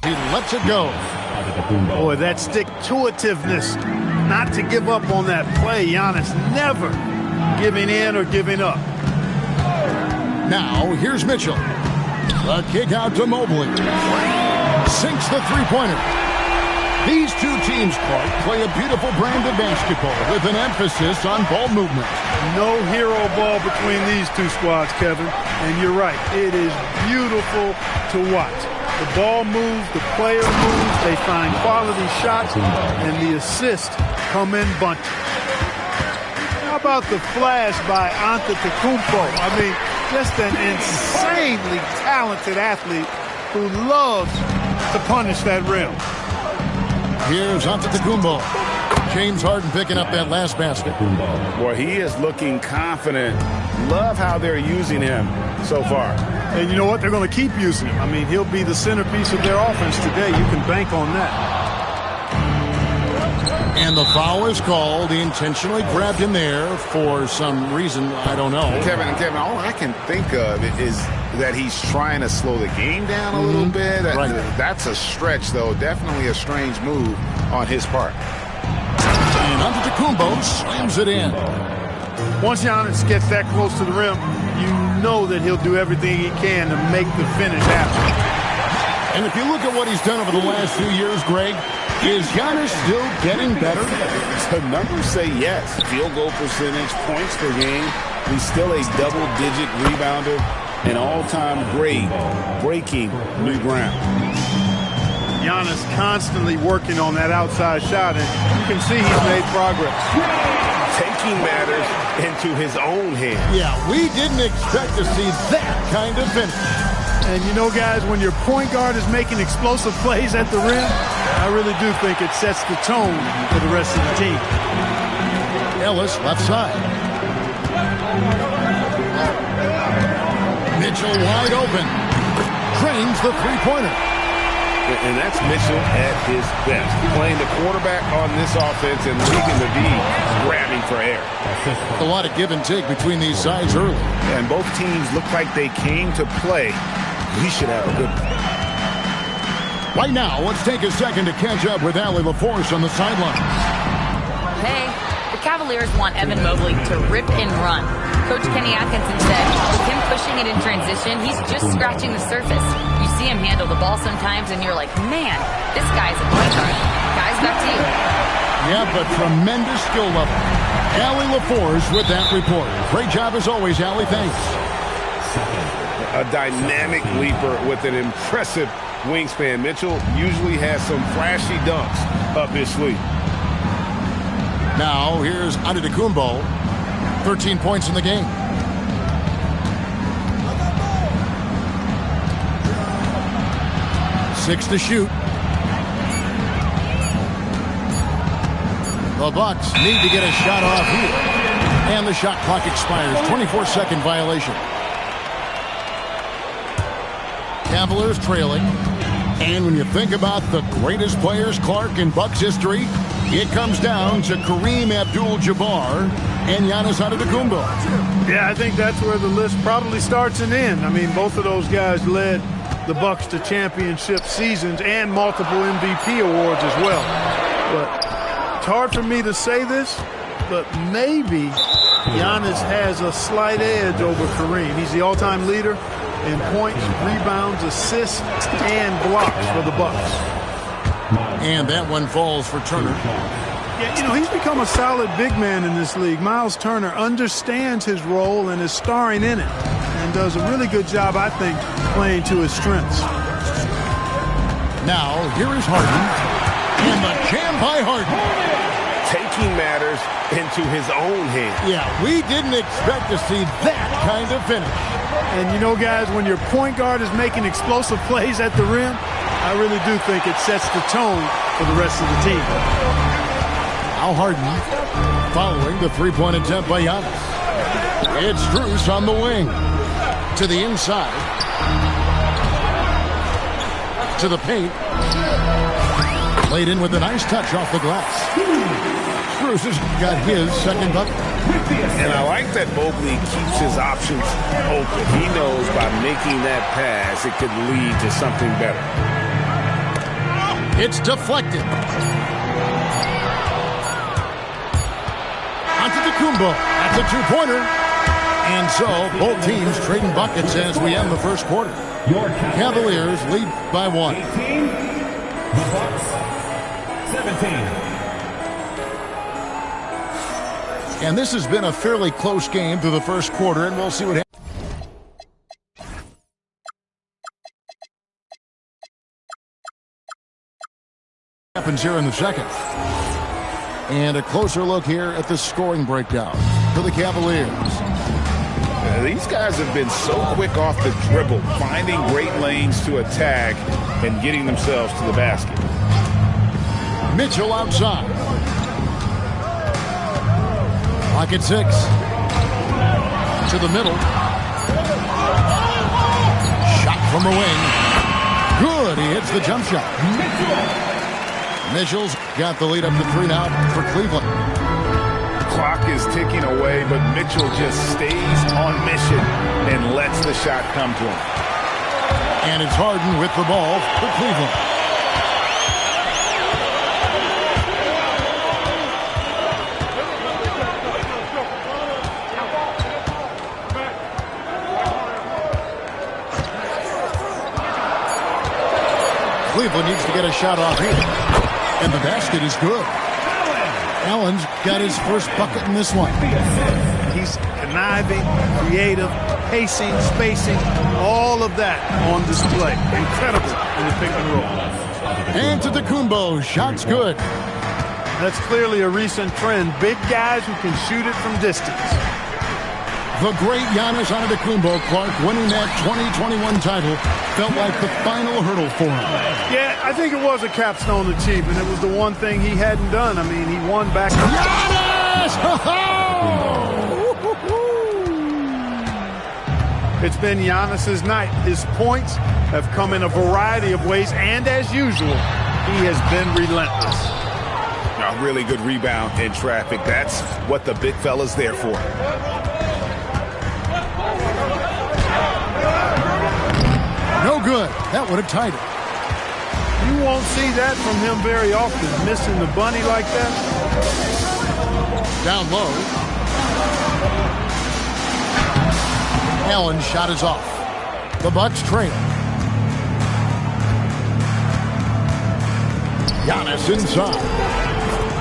He lets it go. Boy, that stick-to-itiveness, not to give up on that play. Giannis never giving in or giving up. Now, here's Mitchell. The kick out to Mobley. Sinks the three-pointer. These two teams, Clark, play a beautiful brand of basketball with an emphasis on ball movement. No hero ball between these two squads, Kevin. And you're right, it is beautiful to watch. The ball moves, the player moves, they find quality shots, and the assists come in bunches. How about the flash by Antetokounmpo? I mean, just an insanely talented athlete who loves to punish that rim. Here's Antetokounmpo. James Harden picking up that last basket. Boy, he is looking confident. Love how they're using him so far. And you know what? They're going to keep using him. I mean, he'll be the centerpiece of their offense today. You can bank on that. And the foul is called. He intentionally grabbed him there for some reason. I don't know. Kevin, all I can think of is that he's trying to slow the game down a little bit. Right. That's a stretch, though. Definitely a strange move on his part. And Antetokounmpo slams it in. Once Giannis gets that close to the rim, you know that he'll do everything he can to make the finish happen. And if you look at what he's done over the last few years, Greg, is Giannis still getting better? The numbers say yes. Field goal percentage, points per game. He's still a double-digit rebounder, an all-time great, breaking new ground. Giannis constantly working on that outside shot, and you can see he's made progress. Taking matters into his own hands. Yeah, we didn't expect to see that kind of finish. And you know, guys, when your point guard is making explosive plays at the rim, I really do think it sets the tone for the rest of the team. Ellis, left side. Mitchell wide open. Drains the three-pointer. And that's Mitchell at his best. Playing the quarterback on this offense and leading the D, grabbing for air. A lot of give and take between these sides early. And both teams look like they came to play. We should have a good one. Right now, let's take a second to catch up with Allie LaForce on the sidelines. Hey, the Cavaliers want Evan Mobley to rip and run. Coach Kenny Atkinson said, with him pushing it in transition, he's just scratching the surface. You see him handle the ball sometimes, and you're like, man, this guy's a point guard. Guys, back to you. Yeah, but tremendous skill level. Allie LaForce with that report. Great job as always, Allie. Thanks. A dynamic leaper with an impressive wingspan. Mitchell usually has some flashy dunks up his sleeve. Now, here's Antetokounmpo. 13 points in the game. Six to shoot. The Bucks need to get a shot off here. And the shot clock expires. 24-second violation. Cavaliers trailing. And when you think about the greatest players, Clark, in Bucks history, it comes down to Kareem Abdul-Jabbar and Giannis Antetokounmpo. Yeah, I think that's where the list probably starts and ends. I mean, both of those guys led the Bucks to championship seasons and multiple MVP awards as well. But It's hard for me to say this, but maybe Giannis has a slight edge over Kareem. He's the all-time leader in points, rebounds, assists, and blocks for the Bucks. And that one falls for Turner. Yeah, you know, he's become a solid big man in this league. Miles Turner understands his role and is starring in it and does a really good job, I think, playing to his strengths. Now, here is Harden. And the jam by Harden. Taking matters into his own hands. Yeah, we didn't expect to see that kind of finish. And you know, guys, when your point guard is making explosive plays at the rim, I really do think it sets the tone for the rest of the team. Now Harden following the three-point attempt by Giannis. It's Strus on the wing. To the inside. To the paint. Laid in with a nice touch off the glass. Strus has got his second bucket. And I like that Mobley keeps his options open. He knows by making that pass, it could lead to something better. It's deflected. Antetokounmpo. That's a two-pointer. And so, both teams trading buckets as we end the first quarter. Cavaliers lead by 1. 18, the Bucks 17. And this has been a fairly close game through the first quarter, and we'll see what happens here in the second. And a closer look here at the scoring breakdown for the Cavaliers. These guys have been so quick off the dribble, finding great lanes to attack and getting themselves to the basket. Mitchell outside. Clock at 6. To the middle. Shot from the wing. Good. He hits the jump shot. Mitchell's got the lead up to 3 now for Cleveland. Clock is ticking away, but Mitchell just stays on mission and lets the shot come to him. And it's Harden with the ball for Cleveland. Cleveland needs to get a shot off here. And the basket is good. Allen's got his first bucket in this one. He's conniving, creative, pacing, spacing, all of that on display. Incredible in the pick and roll. Antetokounmpo, shot's good. That's clearly a recent trend. Big guys who can shoot it from distance. The great Giannis Antetokounmpo, Clark, winning that 2021 title felt like the final hurdle for him. Yeah, I think it was a capstone achievement. It was the one thing he hadn't done. I mean, he won back. Giannis! It's been Giannis's night. His points have come in a variety of ways, and as usual, he has been relentless. A really good rebound in traffic. That's what the big fella's there for. No good. That would have tied it. You won't see that from him very often, missing the bunny like that. Down low. Allen's shot is off. The Bucks trail. Giannis inside.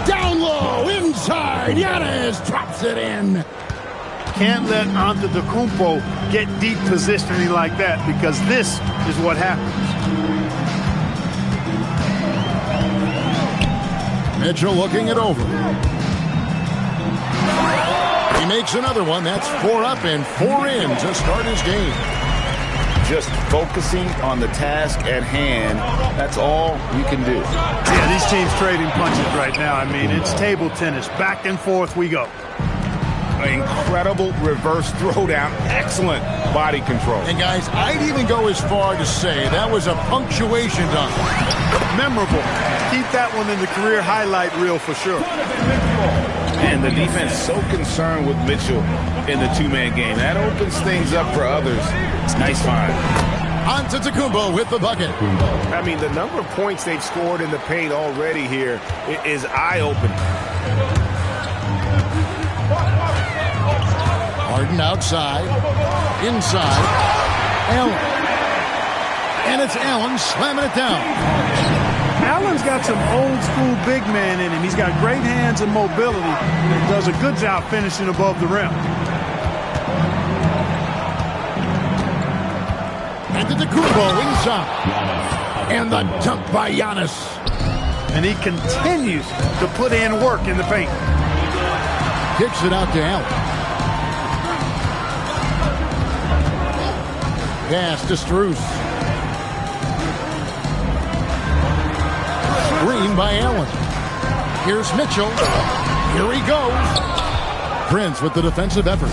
Down low, inside. Giannis drops it in. Can't let Antetokounmpo get deep positioning like that, because this is what happens. Mitchell looking it over. He makes another one. That's 4 up and 4 in to start his game. Just focusing on the task at hand. That's all you can do. Yeah, these teams trading punches right now. I mean, it's table tennis. Back and forth we go. Incredible reverse throwdown. Excellent body control. And guys, I'd even go as far to say that was a punctuation dunk. Memorable. Keep that one in the career highlight reel for sure. And the defense so concerned with Mitchell in the two-man game. That opens things up for others. Nice find. Antetokounmpo with the bucket. I mean, the number of points they've scored in the paint already here is eye-opening. Harden outside. Inside. Allen. And it's Allen slamming it down. Allen's got some old-school big man in him. He's got great hands and mobility and does a good job finishing above the rim. Antetokounmpo inside. And the dunk by Giannis. And he continues to put in work in the paint. Kicks it out to Allen. Pass to Strus. Screen by Allen. Here's Mitchell. Here he goes. Prince with the defensive effort.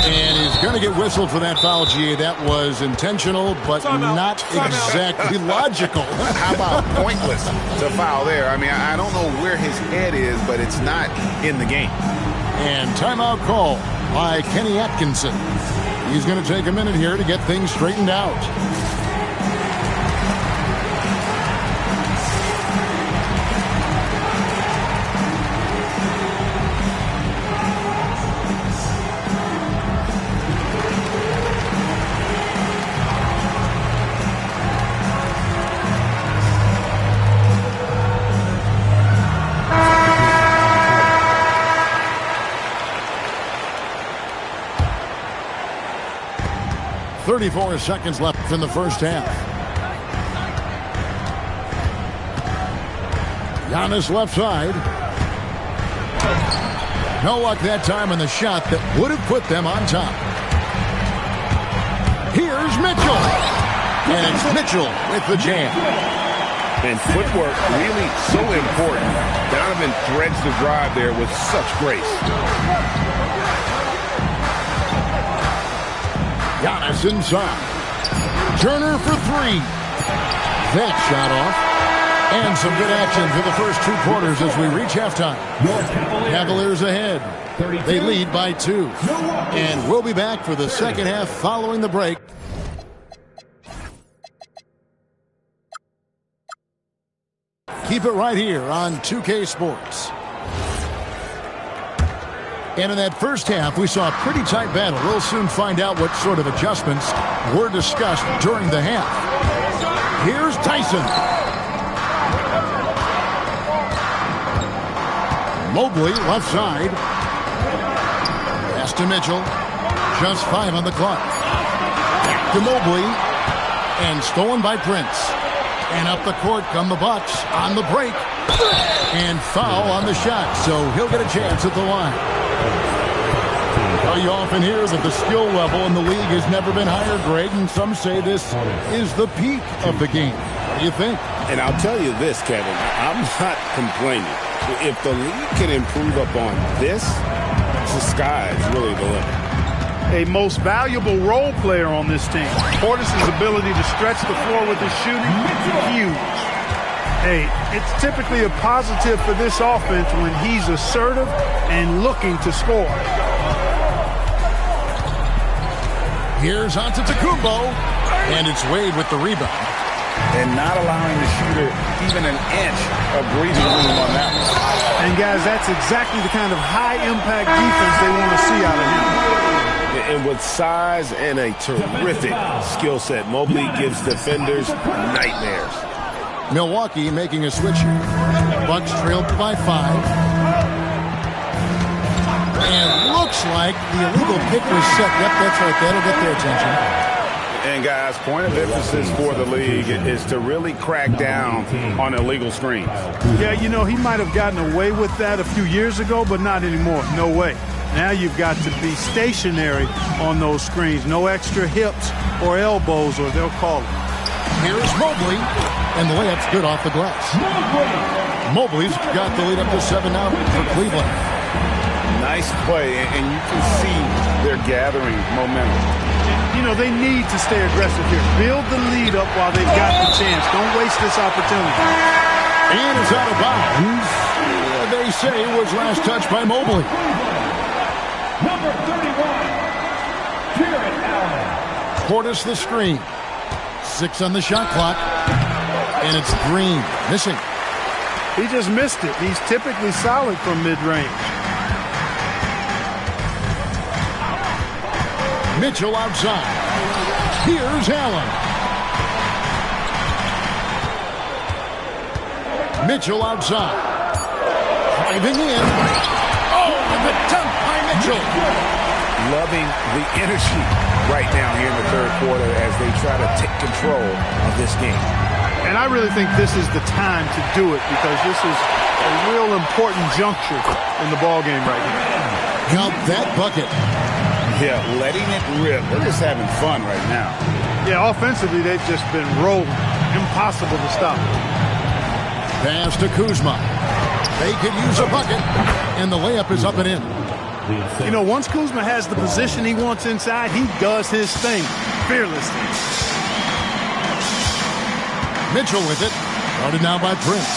And he's going to get whistled for that foul, GA. That was intentional, but not exactly logical. How about pointless to foul there? I mean, I don't know where his head is, but it's not in the game. And timeout call by Kenny Atkinson. He's going to take a minute here to get things straightened out. .34 seconds left in the first half. Giannis left side. No luck that time on the shot that would have put them on top. Here's Mitchell. And it's Mitchell with the jam. And footwork really so important. Donovan threads the drive there with such grace. Giannis inside. Turner for three. That shot off. And some good action for the first 2 quarters as we reach halftime. Cavaliers ahead. They lead by 2. And we'll be back for the second half following the break. Keep it right here on 2K Sports. And in that first half, we saw a pretty tight battle. We'll soon find out what sort of adjustments were discussed during the half. Here's Tyson. Mobley, left side. Pass to Mitchell. Just 5 on the clock. Back to Mobley. And stolen by Prince. And up the court come the Bucks on the break. And foul on the shot, so he'll get a chance at the line. Well, you often hear that the skill level in the league has never been higher, Greg, and some say this is the peak of the game. What do you think? And I'll tell you this, Kevin, I'm not complaining. If the league can improve upon this, the sky is really the limit. A most valuable role player on this team. Portis' ability to stretch the floor with his shooting, huge. Hey, it's typically a positive for this offense when he's assertive and looking to score. Here's Antetokounmpo, and it's Wade with the rebound. And not allowing the shooter even an inch of breathing room on that one. And, guys, that's exactly the kind of high-impact defense they want to see out of him. And with size and a terrific skill set, Mobley gives defenders nightmares. Milwaukee making a switch here. Bucks trailed by 5. And looks like the illegal pick was set. Yep, that's right. That'll get their attention. And, guys, point of emphasis for the league is to really crack down on illegal screens. Yeah, you know, he might have gotten away with that a few years ago, but not anymore. No way. Now you've got to be stationary on those screens. No extra hips or elbows, or they'll call it. Here's Mobley, and the layup's good off the glass. Mobley's got the lead up to 7 now for Cleveland. Nice play, and you can see they're gathering momentum. You know, they need to stay aggressive here. Build the lead up while they've got the chance. Don't waste this opportunity. And it's out of bounds. They say it was last touched by Mobley. Number 31, Jared Allen. Portis the screen. 6 on the shot clock. And it's Green missing. He just missed it. He's typically solid from mid-range. Mitchell outside. Here's Allen. Mitchell outside. Driving in. Oh, the dunk by Mitchell. Loving the energy right now here in the third quarter as they try to take control of this game. And I really think this is the time to do it because this is a real important juncture in the ballgame right here. Count that bucket. Yeah, letting it rip. They're just having fun right now. Yeah, offensively, they've just been rolling. Impossible to stop. Pass to Kuzma. They could use a bucket, and the layup is up and in. You know, once Kuzma has the position he wants inside, he does his thing fearlessly. Mitchell with it. Guarded now by Prince.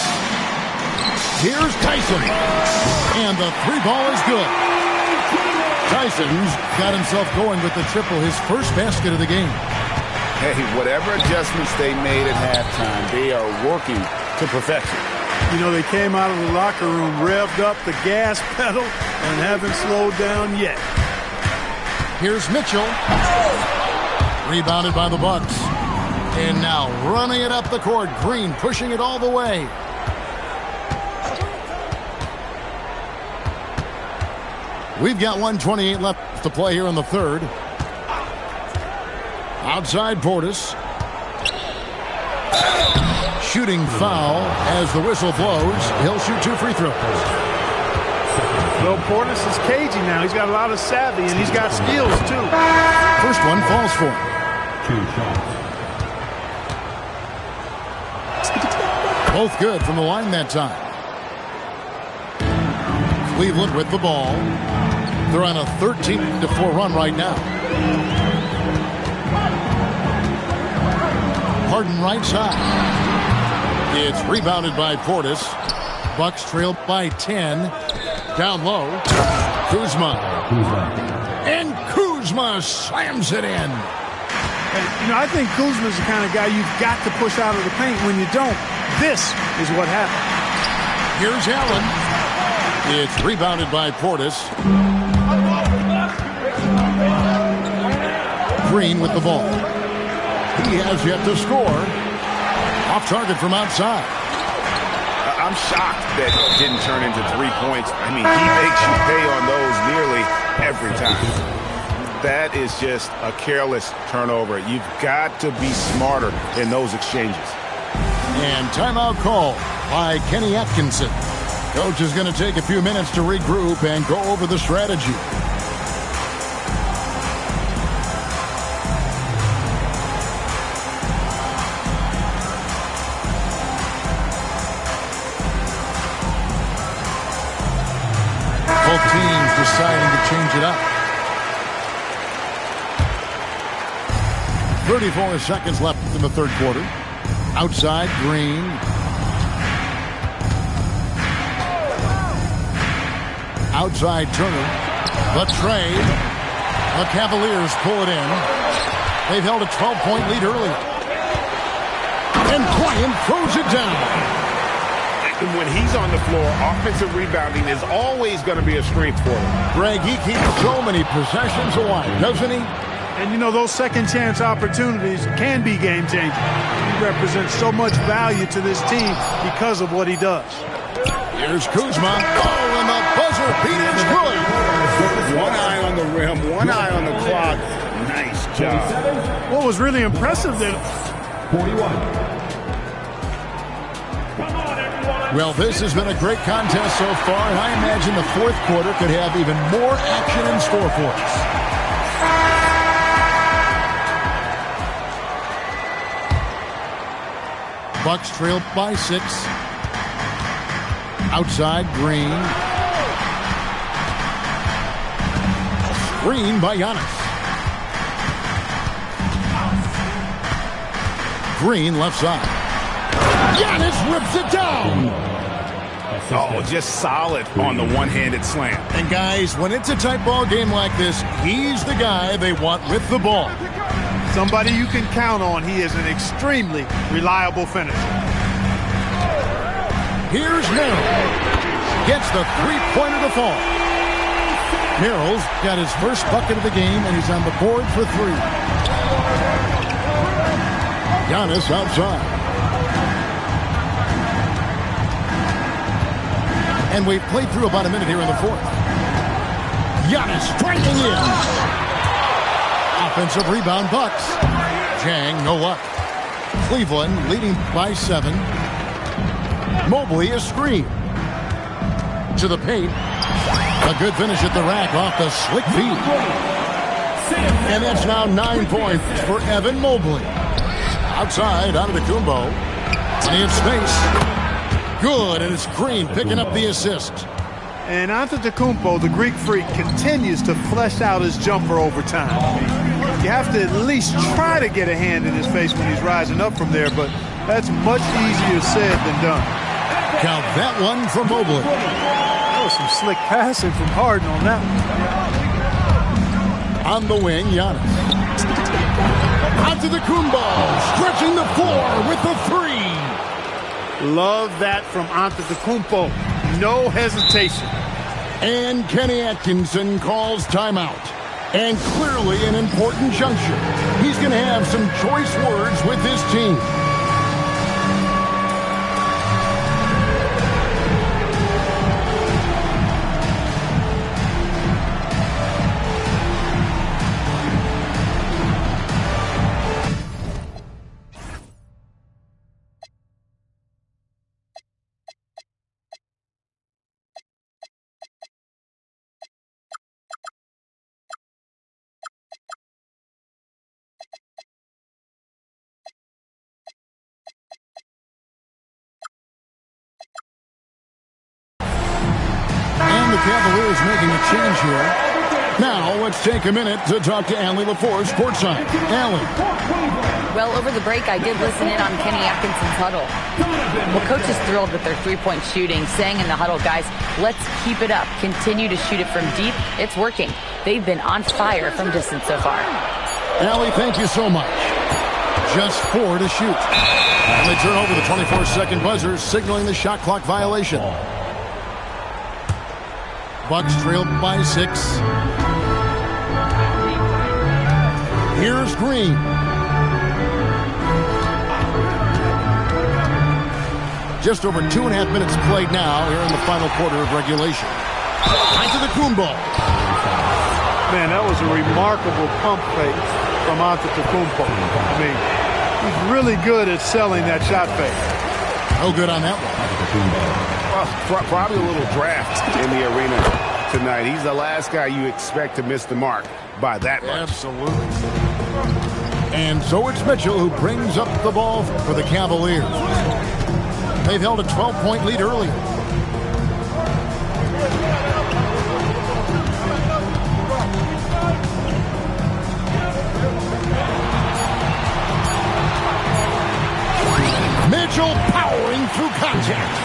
Here's Tyson. And the three ball is good. Tyson's got himself going with the triple, his first basket of the game. Hey, whatever adjustments they made at halftime, they are working to perfection. You know, they came out of the locker room, revved up the gas pedal, and haven't slowed down yet. Here's Mitchell. Rebounded by the Bucks. And now running it up the court. Green pushing it all the way. We've got 1:28 left to play here in the third. Outside Portis. Shooting foul as the whistle blows. He'll shoot 2 free throws. Well, Portis is cagey now. He's got a lot of savvy, and he's got skills, too. First one falls for him. 2 shots. Both good from the line that time. Cleveland with the ball. They're on a 13-4 run right now. Harden right side. It's rebounded by Portis. Bucks trail by 10. Down low. Kuzma. And Kuzma slams it in. You know, I think Kuzma's the kind of guy you've got to push out of the paint. When you don't, this is what happens. Here's Allen. It's rebounded by Portis. Green with the ball. He has yet to score. Off target from outside. I'm shocked that it didn't turn into 3 points. I mean, he makes you pay on those nearly every time. That is just a careless turnover. You've got to be smarter in those exchanges. And timeout call by Kenny Atkinson. Coach is going to take a few minutes to regroup and go over the strategy. Both teams deciding to change it up. 34 seconds left in the third quarter. Outside, Green. Outside, Turner. The trade. The Cavaliers pull it in. They've held a 12-point lead earlier. And Bryant throws it down. When he's on the floor, offensive rebounding is always going to be a strength for him. Greg, he keeps so many possessions alive, doesn't he? And, you know, those second-chance opportunities can be game-changing. He represents so much value to this team because of what he does. Here's Kuzma. Oh, and the buzzer beat is good. One eye on the rim, one eye on the clock. Nice job. What was really impressive that 41. Well, this has been a great contest so far, and I imagine the fourth quarter could have even more action in store for us. Bucks trail by 6. Outside, Green. Screen by Giannis. Green left side. Giannis rips it down. Oh, just solid on the one-handed slam. And guys, when it's a tight ball game like this, he's the guy they want with the ball. Somebody you can count on. He is an extremely reliable finisher. Here's Merrill. Gets the three-pointer to fall. Merrill's got his first bucket of the game, and he's on the board for three. Giannis outside. And we've played through about a minute here in the fourth. Giannis striking in. Offensive rebound, Bucks. Jang, no luck. Cleveland leading by 7. Mobley a screen. To the paint. A good finish at the rack off the slick feed. And that's now 9 points for Evan Mobley. Outside, Antetokounmpo. Plenty of space. Good, and it's Green picking up the assist. And Antetokounmpo, the Greek freak, continues to flesh out his jumper over time. You have to at least try to get a hand in his face when he's rising up from there, but that's much easier said than done. Count that one for Mobley. That was some slick passing from Harden on that one. On the wing, Giannis. Antetokounmpo stretching the floor with the three. Love that from Antetokounmpo. No hesitation. And Kenny Atkinson calls timeout. And clearly an important juncture. He's going to have some choice words with this team. The Cavaliers making a change here. Now, let's take a minute to talk to Allie LaForce, courtside. Allie. Well, over the break, I did listen in on Kenny Atkinson's huddle. Well, coach is thrilled with their three-point shooting, saying in the huddle, guys, let's keep it up. Continue to shoot it from deep. It's working. They've been on fire from distance so far. Allie, thank you so much. Just 4 to shoot. And they turn over the 24-second buzzer, signaling the shot clock violation. Bucks trailed by 6. Here's Green. Just over 2.5 minutes played now here in the final quarter of regulation. Antetokounmpo. Man, that was a remarkable pump fake from Antetokounmpo. I mean, he's really good at selling that shot fake. No good on that one. Probably a little draft in the arena tonight. He's the last guy you expect to miss the mark by that much. Absolutely. And so it's Mitchell who brings up the ball for the Cavaliers. They've held a 12-point lead earlier. Mitchell powering through contact.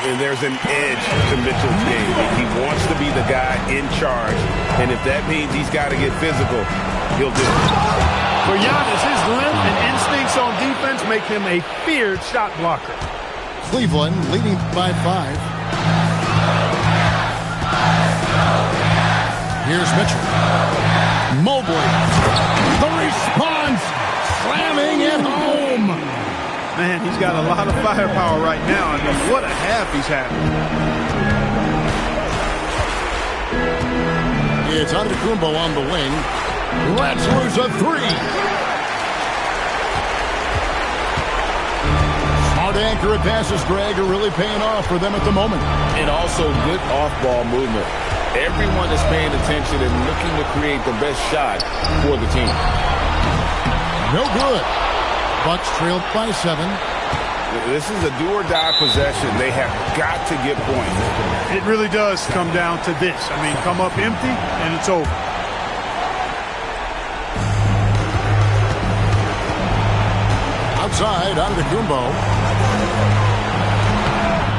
And there's an edge to Mitchell's game. He wants to be the guy in charge. And if that means he's got to get physical, he'll do it. For Giannis, his length and instincts on defense make him a feared shot blocker. Cleveland leading by 5. Here's Mitchell. Mobley. The response. Slamming it home. Man, he's got a lot of firepower right now. I mean, what a half he's having. It's Antetokounmpo on the wing. Let's lose a 3. Smart accurate passes, Greg, are really paying off for them at the moment. And also good off-ball movement. Everyone is paying attention and looking to create the best shot for the team. No good. Bucks trailed by 7. This is a do-or-die possession. They have got to get points. It really does come down to this. I mean, come up empty, and it's over. Outside, Antetokounmpo.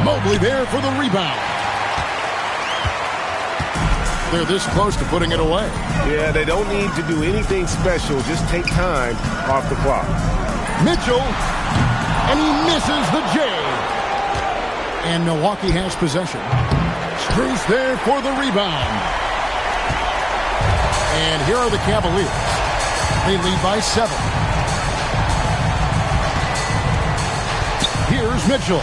Mobley there for the rebound. they're this close to putting it away. Yeah, they don't need to do anything special. Just take time off the clock. Mitchell, and he misses the J. And Milwaukee has possession. Strus there for the rebound. And here are the Cavaliers. They lead by 7. Here's Mitchell.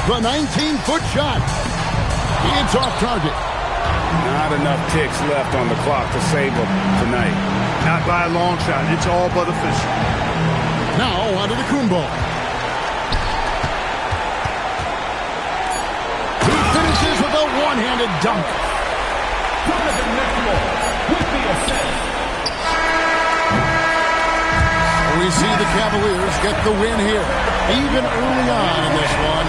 The 19-foot shot. It's off target. Not enough ticks left on the clock to save them tonight. Not by a long shot. It's all but official. Now onto the Kumbo. He finishes with a one-handed dunk. Jonathan Mitchell with the assist. We see the Cavaliers get the win here. Even early on in this one.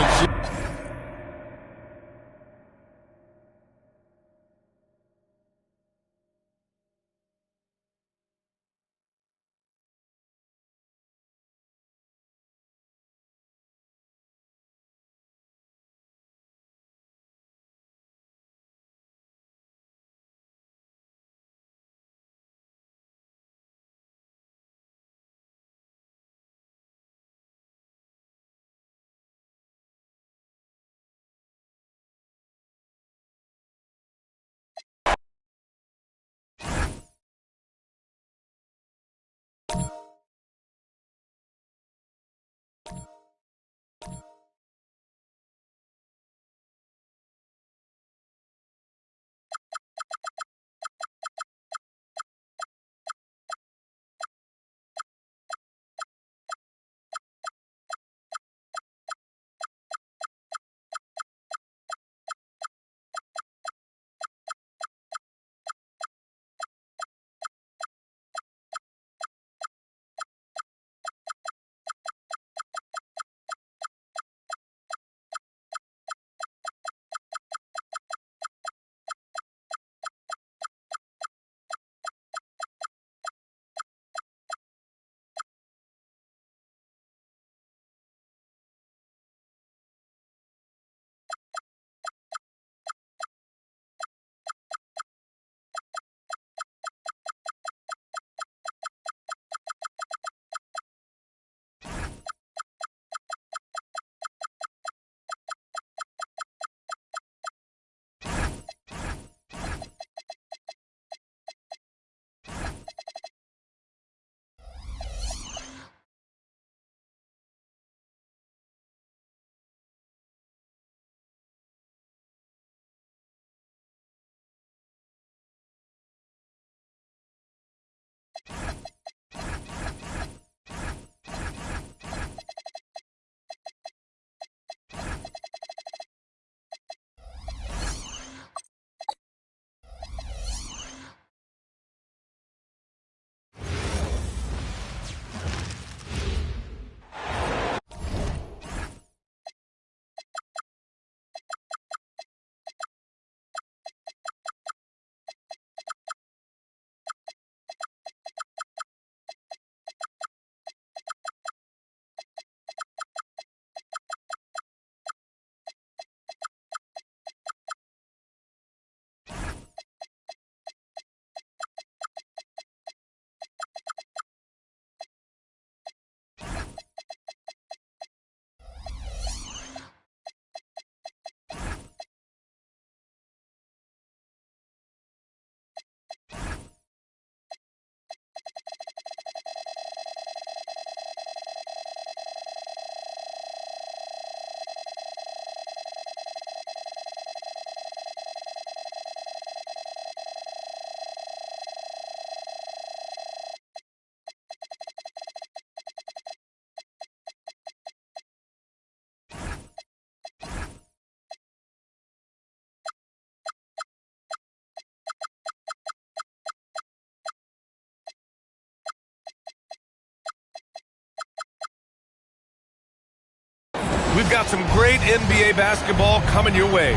We've got some great NBA basketball coming your way.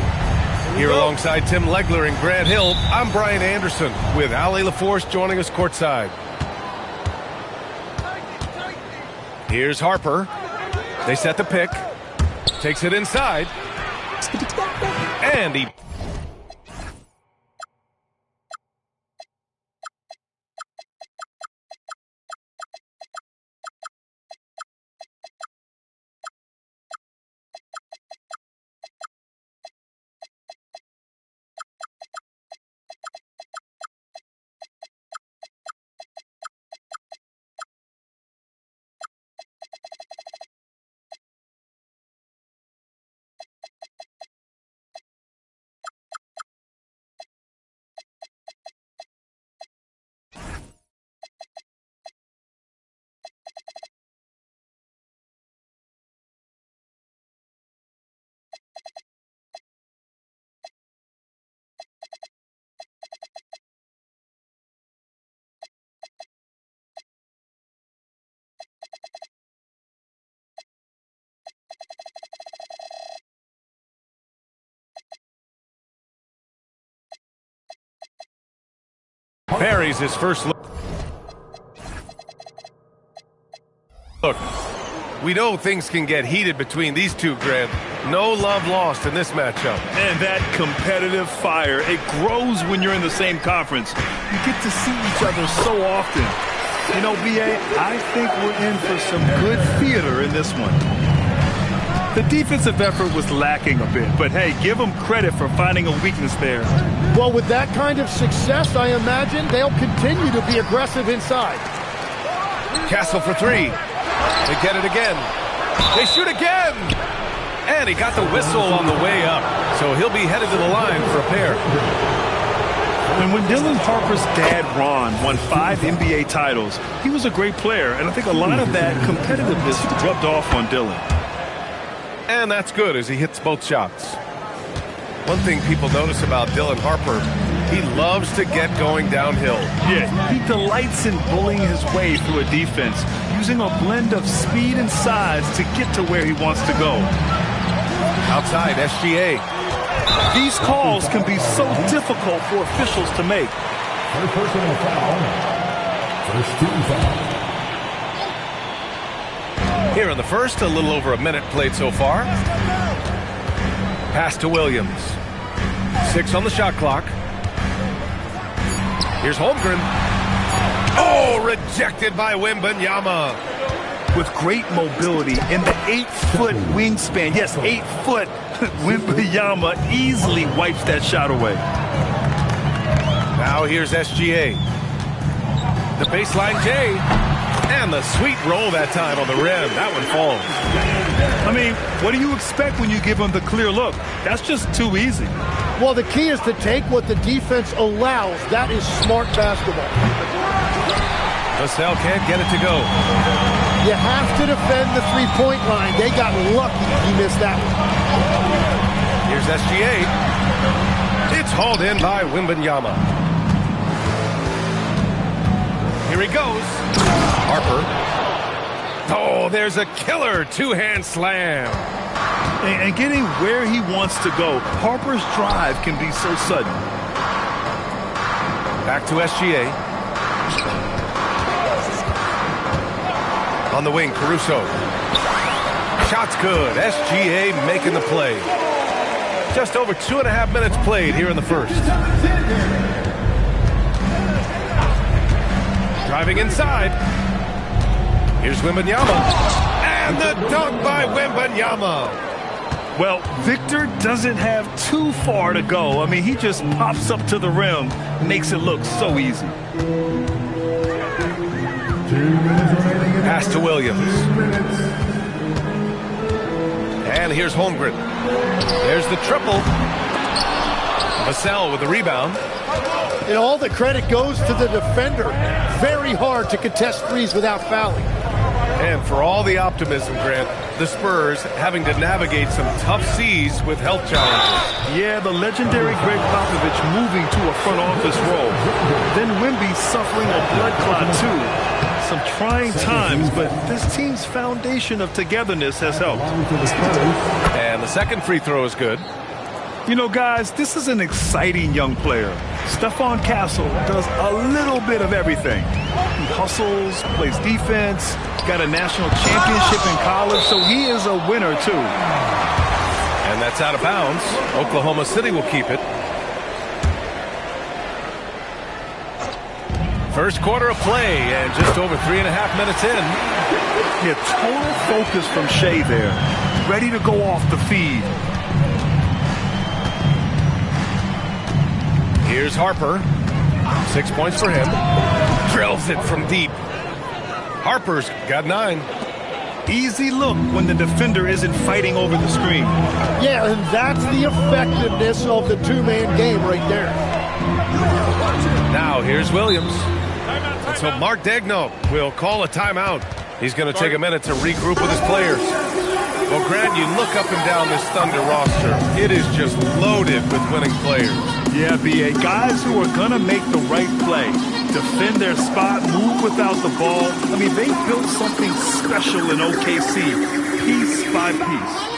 Here alongside Tim Legler and Grant Hill, I'm Brian Anderson with Ali LaForce joining us courtside. Here's Harper. They set the pick. Takes it inside. And he... Buries his first look. Look, we know things can get heated between these two, Grant. No love lost in this matchup. And that competitive fire, it grows when you're in the same conference. You get to see each other so often. You know, B.A., I think we're in for some good theater in this one. The defensive effort was lacking a bit, but hey, give them credit for finding a weakness there. Well, with that kind of success, I imagine they'll continue to be aggressive inside. Castle for three. They get it again. They shoot again. And he got the whistle on the way up. So he'll be headed to the line for a pair. And when Dylan Harper's dad, Ron, won 5 NBA titles, he was a great player. And I think a lot of that competitiveness rubbed off on Dylan. And that's good as he hits both shots. One thing people notice about Dylan Harper, he loves to get going downhill. Yeah, he delights in bullying his way through a defense, using a blend of speed and size to get to where he wants to go. Outside, SGA. These calls can be so difficult for officials to make. First personal foul. First team foul. Here in the first, a little over a minute played so far. Pass to Williams. 6 on the shot clock. Here's Holmgren. Oh, rejected by Wembanyama. With great mobility and the 8-foot wingspan. Yes, 8 foot. Wembanyama easily wipes that shot away. Now here's SGA. The baseline J. And the sweet roll that time on the rim. That one falls. I mean, what do you expect when you give him the clear look? That's just too easy. Well, the key is to take what the defense allows. That is smart basketball. Vassell can't get it to go. You have to defend the three-point line. They got lucky he missed that one. Here's SGA. It's hauled in by Wembanyama. Here he goes. Harper. Oh, there's a killer two-hand slam. And getting where he wants to go, Harper's drive can be so sudden. Back to SGA. On the wing, Caruso. Shot's good. SGA making the play. Just over 2.5 minutes played here in the first. Driving inside. Here's Wembanyama. And the dunk by Wembanyama. Well, Victor doesn't have too far to go. I mean, he just pops up to the rim, makes it look so easy. Pass to Williams. And here's Holmgren. There's the triple. Vassell with the rebound. And all the credit goes to the defender. Very hard to contest threes without fouling. And for all the optimism, Grant, the Spurs having to navigate some tough seas with health challenges. Yeah, the legendary Greg Popovich moving to a front office role. Then Wemby suffering a blood clot too. Some trying times, but this team's foundation of togetherness has helped. And the second free throw is good. You know, guys, this is an exciting young player. Stephon Castle does a little bit of everything. He hustles, plays defense, got a national championship in college, so he is a winner, too. And that's out of bounds. Oklahoma City will keep it. First quarter of play, and just over 3.5 minutes in. Yeah, total focus from Shea there. Ready to go off the feed. Here's Harper. 6 points for him. Drills it from deep. Harper's got 9. Easy look when the defender isn't fighting over the screen. Yeah, and that's the effectiveness of the two-man game right there. Now here's Williams. So Mark Daigneault will call a timeout. He's going to take a minute to regroup with his players. Well, Grant, you look up and down this Thunder roster. It is just loaded with winning players. Yeah, B.A. Guys who are going to make the right play. Defend their spot, move without the ball. I mean, they built something special in OKC, piece by piece.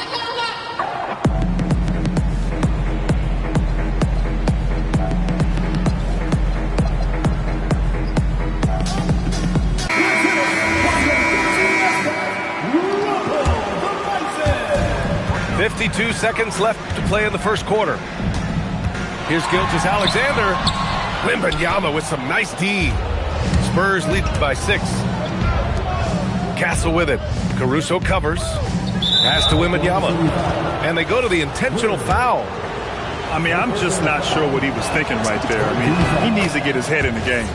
.52 seconds left to play in the first quarter. Here's Gilgeous-Alexander. Wembanyama with some nice D. Spurs lead by 6. Castle with it. Caruso covers. Pass to Wembanyama. And they go to the intentional foul. I mean, I'm just not sure what he was thinking right there. I mean, he needs to get his head in the game.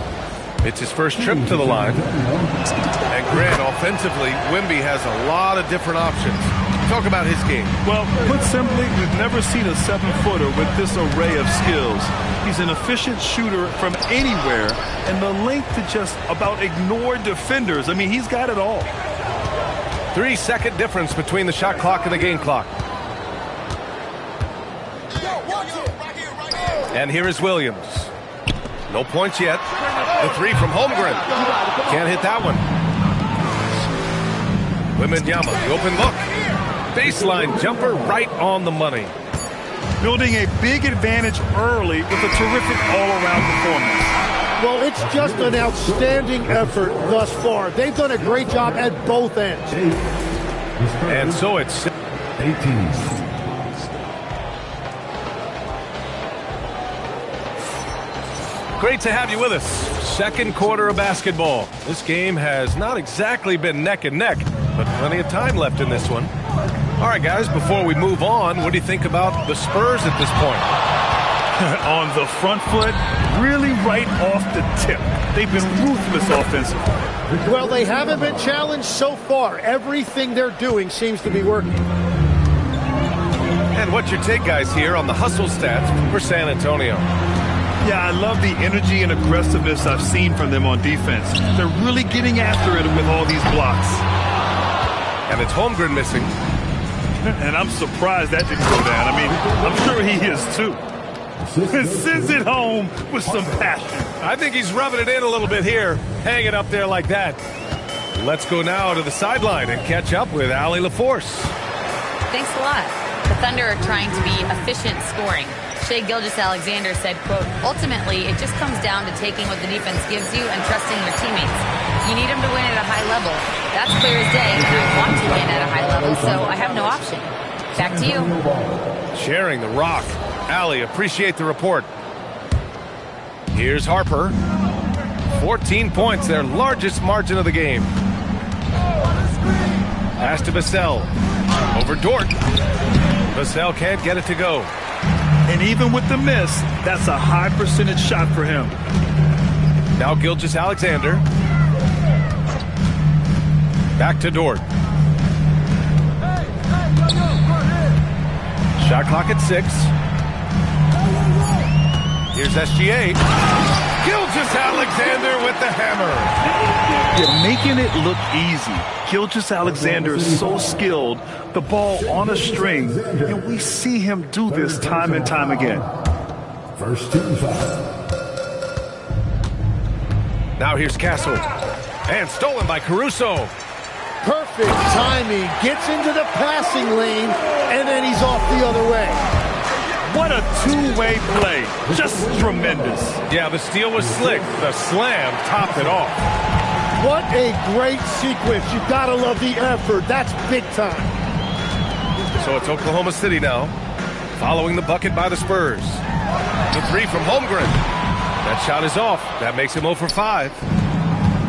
It's his first trip to the line. And Grant, offensively, Wemby has a lot of different options. Talk about his game. Well, put simply, we've never seen a 7-footer with this array of skills. He's an efficient shooter from anywhere, and the length to just about ignore defenders. I mean, he's got it all. 3-second difference between the shot clock and the game clock. And here is Williams. No points yet. The 3 from Holmgren. Can't hit that one. Wembanyama, the open look. Baseline jumper right on the money. Building a big advantage early with a terrific all-around performance. Well, it's just an outstanding effort thus far. They've done a great job at both ends. And so it's 18. Great to have you with us. Second quarter of basketball. This game has not exactly been neck and neck, but plenty of time left in this one. All right, guys, before we move on, what do you think about the Spurs at this point? On the front foot, really right off the tip. They've been ruthless offensively. Well, they haven't been challenged so far. Everything they're doing seems to be working. And what's your take, guys, here on the hustle stats for San Antonio? Yeah, I love the energy and aggressiveness I've seen from them on defense. They're really getting after it with all these blocks. And it's Holmgren missing. And I'm surprised that didn't go down. I mean, I'm sure he is too. Sends it home with some passion. I think he's rubbing it in a little bit here, hanging up there like that. Let's go now to the sideline and catch up with Allie LaForce. Thanks a lot. The Thunder are trying to be efficient scoring. Shai Gilgeous-Alexander said, quote, ultimately, it just comes down to taking what the defense gives you and trusting your teammates. You need them to win at a high level. That's clear as day, and I want to win at a high level, so I have no option. Back to you. Sharing the rock. Allie, appreciate the report. Here's Harper. 14 points, their largest margin of the game. Pass to Vassell. Over Dort. Vassell can't get it to go. And even with the miss, that's a high percentage shot for him. Now Gilgeous-Alexander. Back to Dort. Shot clock at 6. Here's SGA. Gilgeous-Alexander with the hammer. You're making it look easy. Gilgeous-Alexander is so skilled. The ball on a string. And we see him do this time and time again. First team foul. Now here's Castle. And stolen by Caruso. Perfect timing. Gets into the passing lane, and then he's off the other way. What a two-way play. Just tremendous. Yeah, the steal was slick. The slam topped it off. What a great sequence. You've got to love the effort. That's big time. So it's Oklahoma City now, following the bucket by the Spurs. The three from Holmgren. That shot is off. That makes him 0 for 5.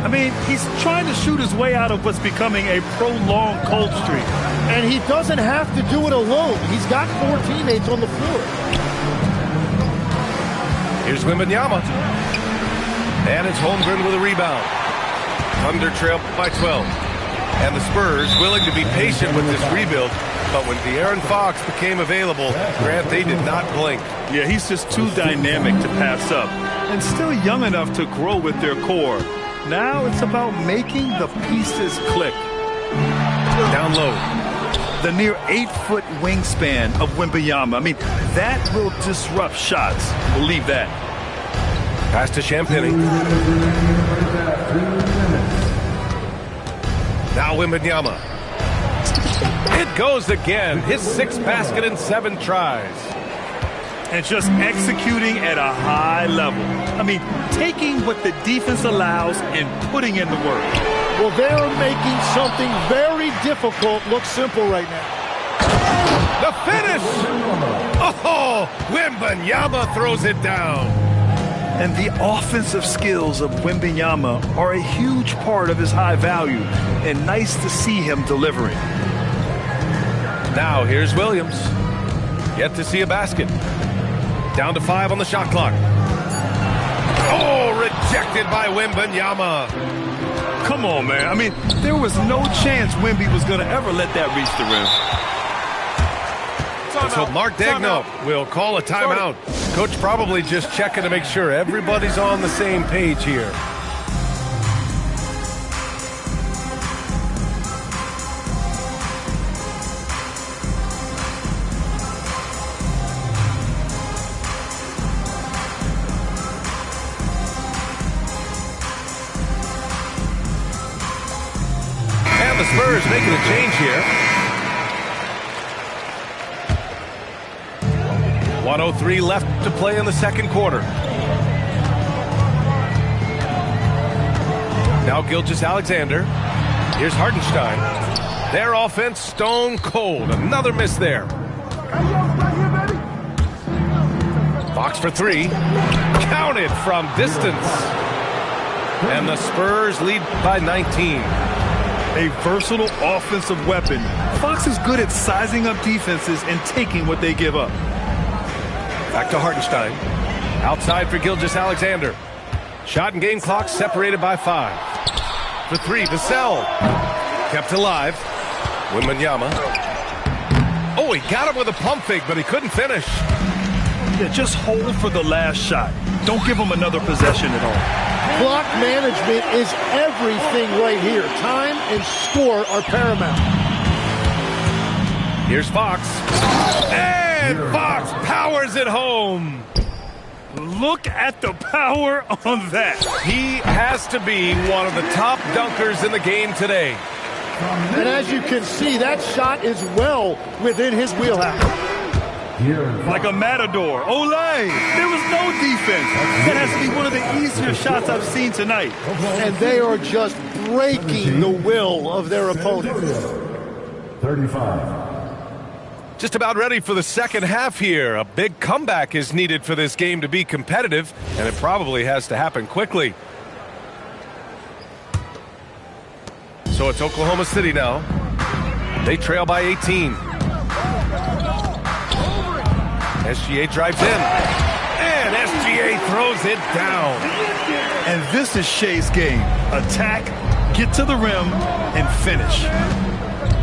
I mean, he's trying to shoot his way out of what's becoming a prolonged cold streak. And he doesn't have to do it alone. He's got 4 teammates on the floor. Here's Wembanyama. And it's Holmgren with a rebound. Thunder trail by 12. And the Spurs willing to be patient with this rebuild. But when De'Aaron Fox became available, Grant, they did not blink. Yeah, he's just too dynamic to pass up. And still young enough to grow with their core. Now it's about making the pieces click. Down low. The near 8-foot wingspan of Wembanyama. I mean, that will disrupt shots. Believe that. Pass to Champagny. Now Wembanyama. It goes again. His 6th basket in 7 tries. And just executing at a high level. I mean, taking what the defense allows and putting in the work. Well, they're making something very difficult look simple right now. The finish! Oh, Wembanyama throws it down. And the offensive skills of Wembanyama are a huge part of his high value. And nice to see him delivering. Now here's Williams. Yet to see a basket. Down to 5 on the shot clock. Oh, rejected by Wembanyama. Come on, man. I mean, there was no chance Wemby was going to ever let that reach the rim. So Mark Daigneault will call a timeout. Coach probably just checking to make sure everybody's on the same page here. The Spurs making a change here. 1:03 left to play in the second quarter. Now Gilgeous-Alexander. Here's Hartenstein. Their offense stone cold. Another miss there. Fox for 3. Counted from distance. And the Spurs lead by 19. A versatile offensive weapon. Fox is good at sizing up defenses and taking what they give up. Back to Hartenstein. Outside for Gilgeous-Alexander. Shot and game clock separated by 5. For 3, Vassell. Kept alive. Wembanyama. Oh, he got him with a pump fake, but he couldn't finish. Yeah, just hold for the last shot. Don't give him another possession at all. Clock management is everything right here. Time and score are paramount. Here's Fox. And Fox powers it home. Look at the power on that. He has to be one of the top dunkers in the game today. And as you can see, that shot is well within his wheelhouse. Like a matador. Olay! There was no defense. That has to be one of the easier shots I've seen tonight. And they are just breaking the will of their opponent. 35. Just about ready for the second half here. A big comeback is needed for this game to be competitive, and it probably has to happen quickly. So it's Oklahoma City now. They trail by 18. SGA drives in. And SGA throws it down. And this is Shea's game. Attack, get to the rim, and finish.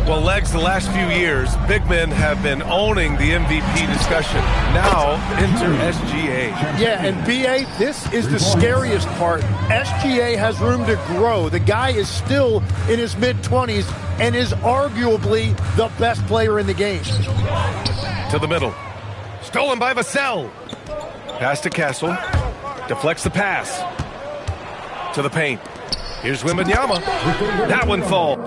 Well, Legs, the last few years, big men have been owning the MVP discussion. Now, enter SGA. Yeah, and B.A., this is the scariest part. SGA has room to grow. The guy is still in his mid-20s and is arguably the best player in the game. To the middle. Stolen by Vassell. Pass to Castle. Deflects the pass. To the paint. Here's Wembanyama. That one falls.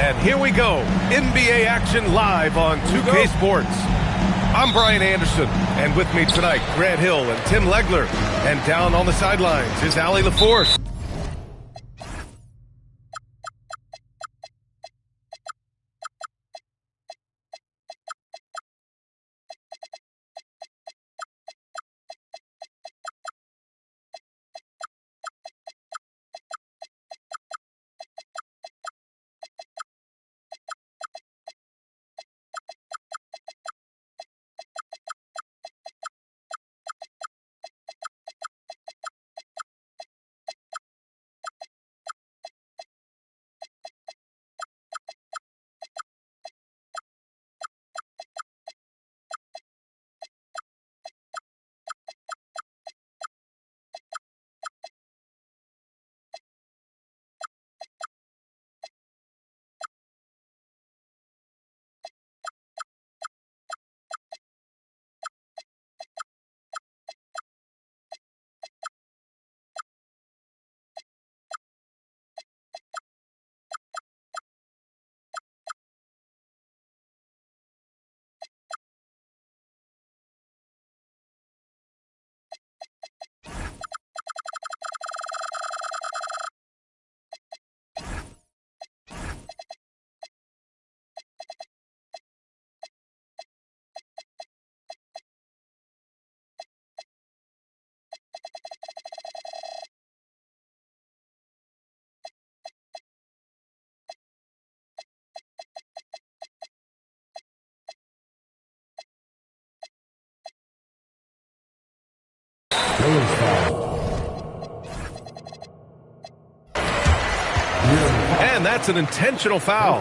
And here we go. NBA action live on 2K Sports. I'm Brian Anderson, and with me tonight, Grant Hill and Tim Legler. And down on the sidelines is Allie LaForce. And that's an intentional foul.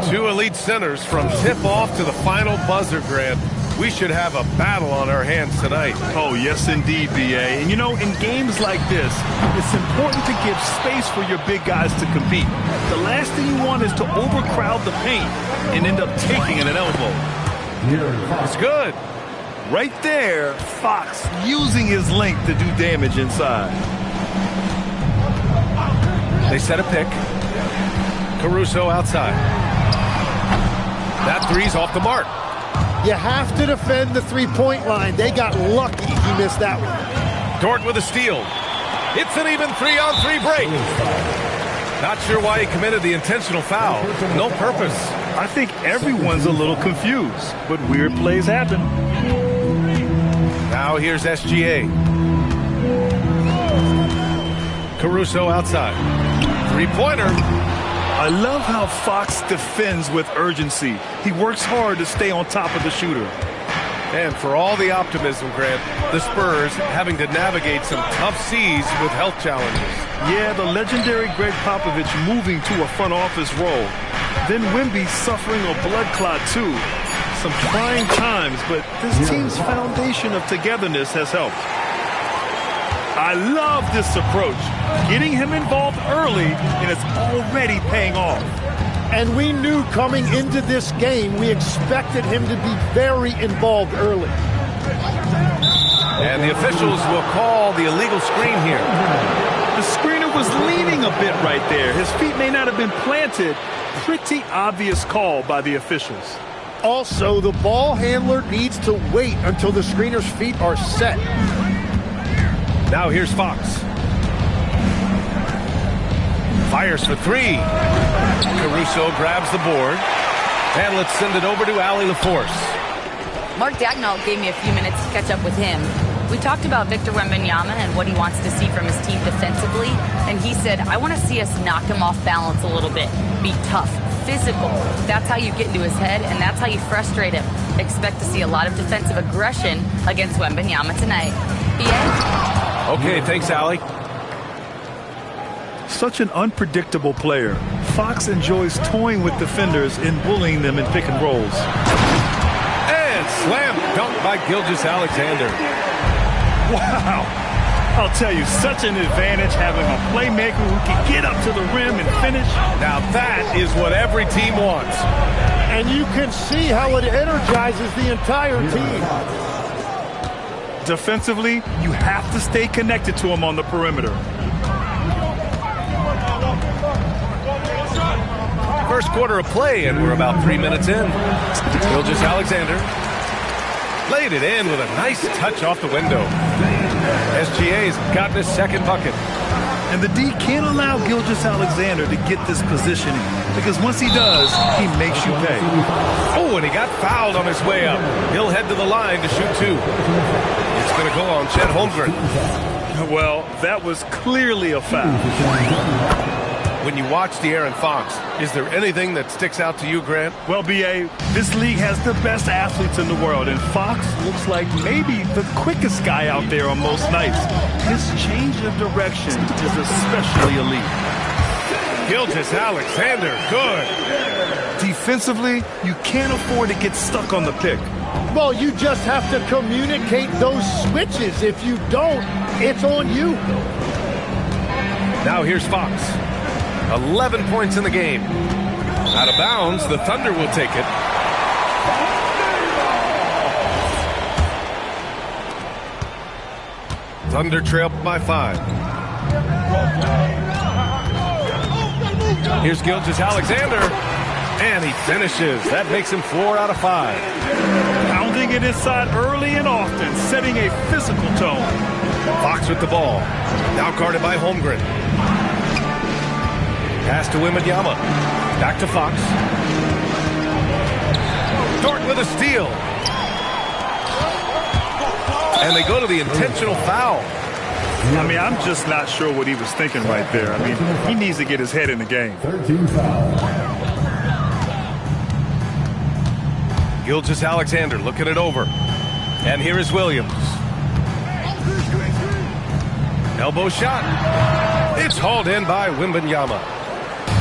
Two elite centers from tip-off to the final buzzer, Grant. We should have a battle on our hands tonight. Oh, yes, indeed, B.A. And, you know, in games like this, it's important to give space for your big guys to compete. The last thing you want is to overcrowd the paint and end up taking an elbow. It's good. Right there, Fox using his length to do damage inside. They set a pick. Caruso outside. That three's off the mark. You have to defend the three-point line. They got lucky he missed that one. Dort with a steal. It's an even 3-on-3 break. Not sure why he committed the intentional foul. No purpose. I think everyone's a little confused, but weird plays happen. Now here's SGA. Caruso outside. Three-pointer. I love how Fox defends with urgency. He works hard to stay on top of the shooter. And for all the optimism, Grant, the Spurs having to navigate some tough seas with health challenges. Yeah, the legendary Greg Popovich moving to a front office role. Then Wemby suffering a blood clot too. Some trying times, but this team's foundation of togetherness has helped. I love this approach. Getting him involved early, and it's already paying off. And we knew coming into this game, we expected him to be very involved early. And the officials will call the illegal screen here. The screener was leaning a bit right there. His feet may not have been planted. Pretty obvious call by the officials. Also, the ball handler needs to wait until the screener's feet are set. Now here's Fox. Fires for three. Caruso grabs the board. And let's send it over to Allie LaForce. Mark Dagnall gave me a few minutes to catch up with him. We talked about Victor Wembanyama and what he wants to see from his team defensively. And he said, I want to see us knock him off balance a little bit. Be tough, physical. That's how you get into his head, and that's how you frustrate him. Expect to see a lot of defensive aggression against Wembanyama tonight. BA? Okay, thanks, Allie. Such an unpredictable player. Fox enjoys toying with defenders and bullying them in pick and rolls. And slam dunk by Gilgeous-Alexander. Wow. I'll tell you, such an advantage having a playmaker who can get up to the rim and finish. Now that is what every team wants. And you can see how it energizes the entire team. Defensively, you have to stay connected to him on the perimeter. first quarter of play, and we're about 3 minutes in. Gilgeous-Alexander laid it in with a nice touch off the window. SGA's gotten his second bucket. And the D can't allow Gilgeous-Alexander to get this positioning, because once he does, he makes you pay. Oh, and he got fouled on his way up. He'll head to the line to shoot 2. It's going to go on Chet Holmgren. Well, that was clearly a foul. When you watch De'Aaron Fox, is there anything that sticks out to you, Grant? Well, B.A., this league has the best athletes in the world, and Fox looks like maybe the quickest guy out there on most nights. His change of direction is especially elite. Gilgeous-Alexander, good. Defensively, you can't afford to get stuck on the pick. Well, you just have to communicate those switches. If you don't, it's on you. Now here's Fox. 11 points in the game. Out of bounds, the Thunder will take it. Thunder trail by 5. Here's Gilgeous-Alexander, and he finishes. That makes him 4 out of 5. Pounding it inside early and often, setting a physical tone. Fox with the ball. Now guarded by Holmgren. Pass to Wembanyama. Back to Fox. Dort with a steal. And they go to the intentional foul. I mean, I'm just not sure what he was thinking right there. I mean, he needs to get his head in the game. 13 foul. Gilgeous-Alexander looking it over. And here is Williams. Elbow shot. It's hauled in by Wembanyama.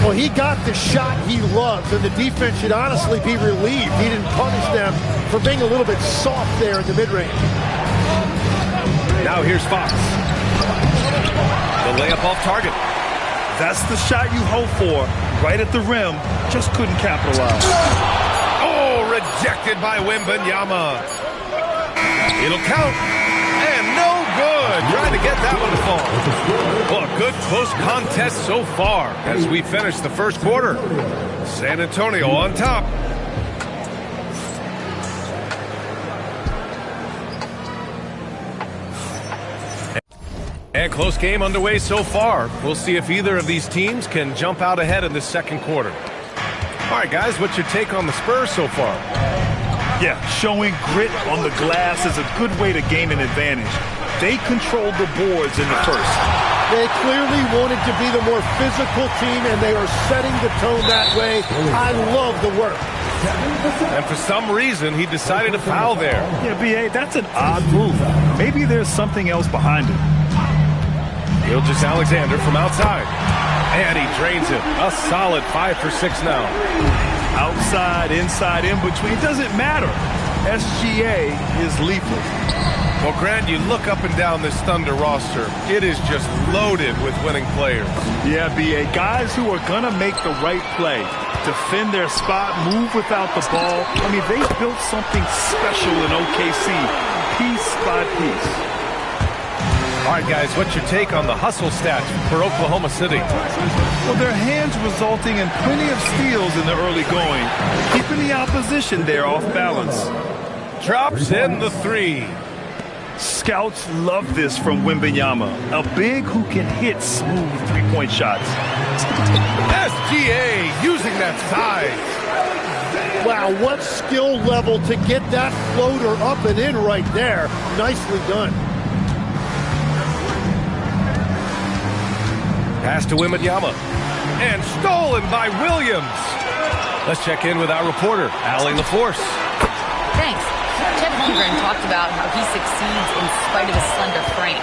Well, he got the shot he loves, and the defense should honestly be relieved. He didn't punish them for being a little bit soft there in the mid-range. Now here's Fox. The layup off target. That's the shot you hope for. Right at the rim. Just couldn't capitalize. Oh, rejected by Wembanyama. It'll count. And no good. Trying to get that one to fall. Well, a good close contest so far as we finish the first quarter. San Antonio on top. And close game underway so far. We'll see if either of these teams can jump out ahead in the second quarter. All right, guys, what's your take on the Spurs so far? Yeah, showing grit on the glass is a good way to gain an advantage. They controlled the boards in the first. They clearly wanted to be the more physical team, and they are setting the tone that way. I love the work. And for some reason, he decided to foul there. Yeah, B.A., that's an odd move. Maybe there's something else behind it. Gilgeous-Alexander from outside. And he drains it. A solid 5 for 6 now. Outside, inside, in between, it doesn't matter. SGA is lethal. Well, Grant, you look up and down this Thunder roster. It is just loaded with winning players. Yeah, B.A., guys who are going to make the right play, defend their spot, move without the ball. I mean, they built something special in OKC, piece by piece. All right, guys, what's your take on the hustle stats for Oklahoma City? Well, their hands resulting in plenty of steals in the early going, keeping the opposition there off balance. Drops in the 3. Scouts love this from Wembanyama, a big who can hit smooth three-point shots. SGA using that size. Wow, what skill level to get that floater up and in right there. Nicely done. Pass to Wembanyama. And stolen by Williams. Let's check in with our reporter, Allie LaForce. Thanks. Chet Holmgren talked about how he succeeds in spite of his slender frame.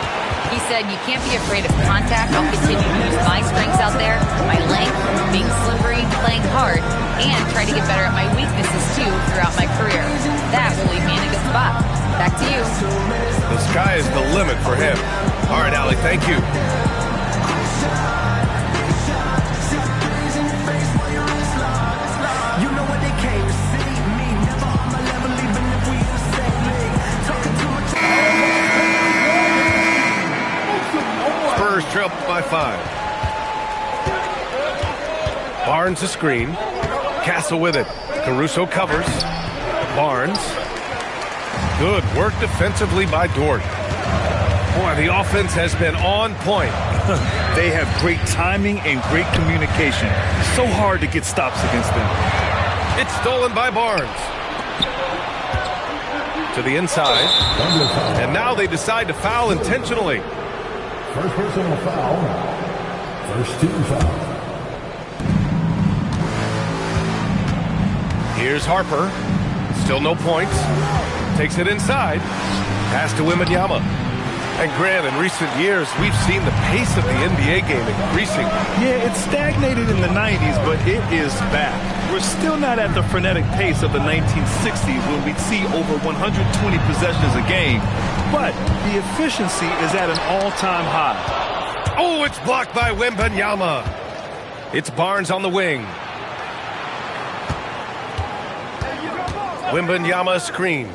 He said, you can't be afraid of contact. I'll continue to use my strengths out there, my length, being slippery, playing hard, and try to get better at my weaknesses, too, throughout my career. That will leave me in a good spot. Back to you. The sky is the limit for him. All right, Allie, thank you. Spurs trail by 5. Barnes a screen. Castle with it. Caruso covers. Barnes. Good work defensively by Dort. Boy, the offense has been on point. They have great timing and great communication. So hard to get stops against them. It's stolen by Barnes. To the inside. And now they decide to foul intentionally. First personal foul. First team foul. Here's Harper. Still no points. Takes it inside. Pass to Wembanyama. And Grant, in recent years, we've seen the pace of the NBA game increasing. Yeah, it stagnated in the 90s, but it is back. We're still not at the frenetic pace of the 1960s when we'd see over 120 possessions a game, but the efficiency is at an all-time high. Oh, it's blocked by Wembanyama. It's Barnes on the wing. Wembanyama screen.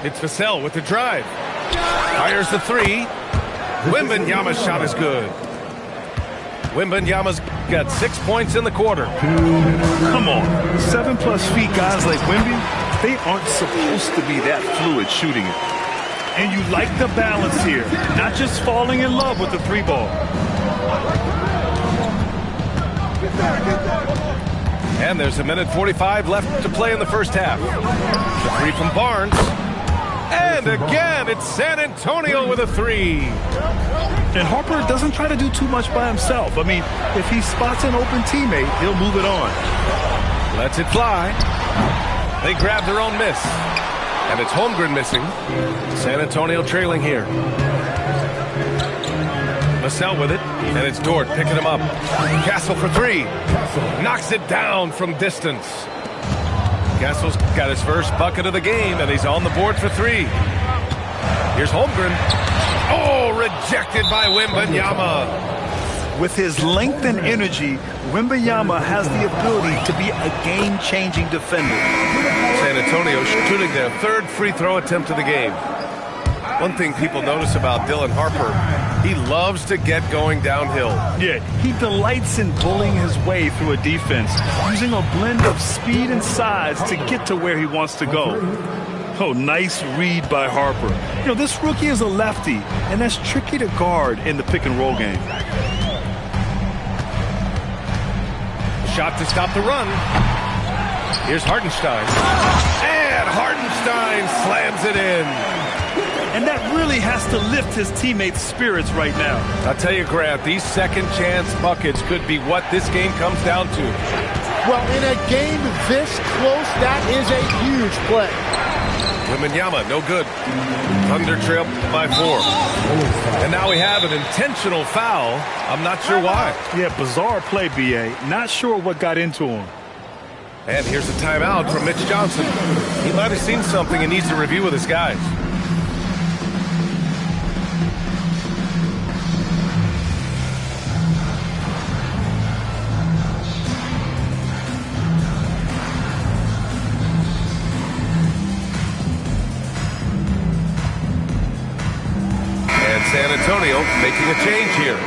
It's Vassell with the drive. Fires the three. Wembanyama's shot is good. Wembanyama's got 6 points in the quarter. Come on. 7+ feet guys like Wemby, they aren't supposed to be that fluid shooting it. And you like the balance here, not just falling in love with the three ball. And there's a minute 45 left to play in the first half. The three from Barnes. And again, it's San Antonio with a three. And Harper doesn't try to do too much by himself. I mean, if he spots an open teammate, he'll move it on. Lets it fly. They grab their own miss. And it's Holmgren missing. San Antonio trailing here. Vassell with it. And it's Dort picking him up. Castle for three. Knocks it down from distance. Castle's got his first bucket of the game, and he's on the board for three. Here's Holmgren. Oh, rejected by Wembanyama. With his length and energy, Wembanyama has the ability to be a game-changing defender. San Antonio shooting their third free throw attempt of the game. One thing people notice about Dylan Harper, he loves to get going downhill. Yeah, he delights in bullying his way through a defense, using a blend of speed and size to get to where he wants to go. Oh, nice read by Harper. You know, this rookie is a lefty, and that's tricky to guard in the pick-and-roll game. Shot to stop the run. Here's Hartenstein. And Hartenstein slams it in. And that really has to lift his teammates' spirits right now. I'll tell you, Grant, these second-chance buckets could be what this game comes down to. Well, in a game this close, that is a huge play. Wembanyama, no good. Thunder trail by 4. And now we have an intentional foul. I'm not sure why. Yeah, bizarre play, B.A. Not sure what got into him. And here's a timeout from Mitch Johnson. He might have seen something and needs to review with his guys. San Antonio making a change here.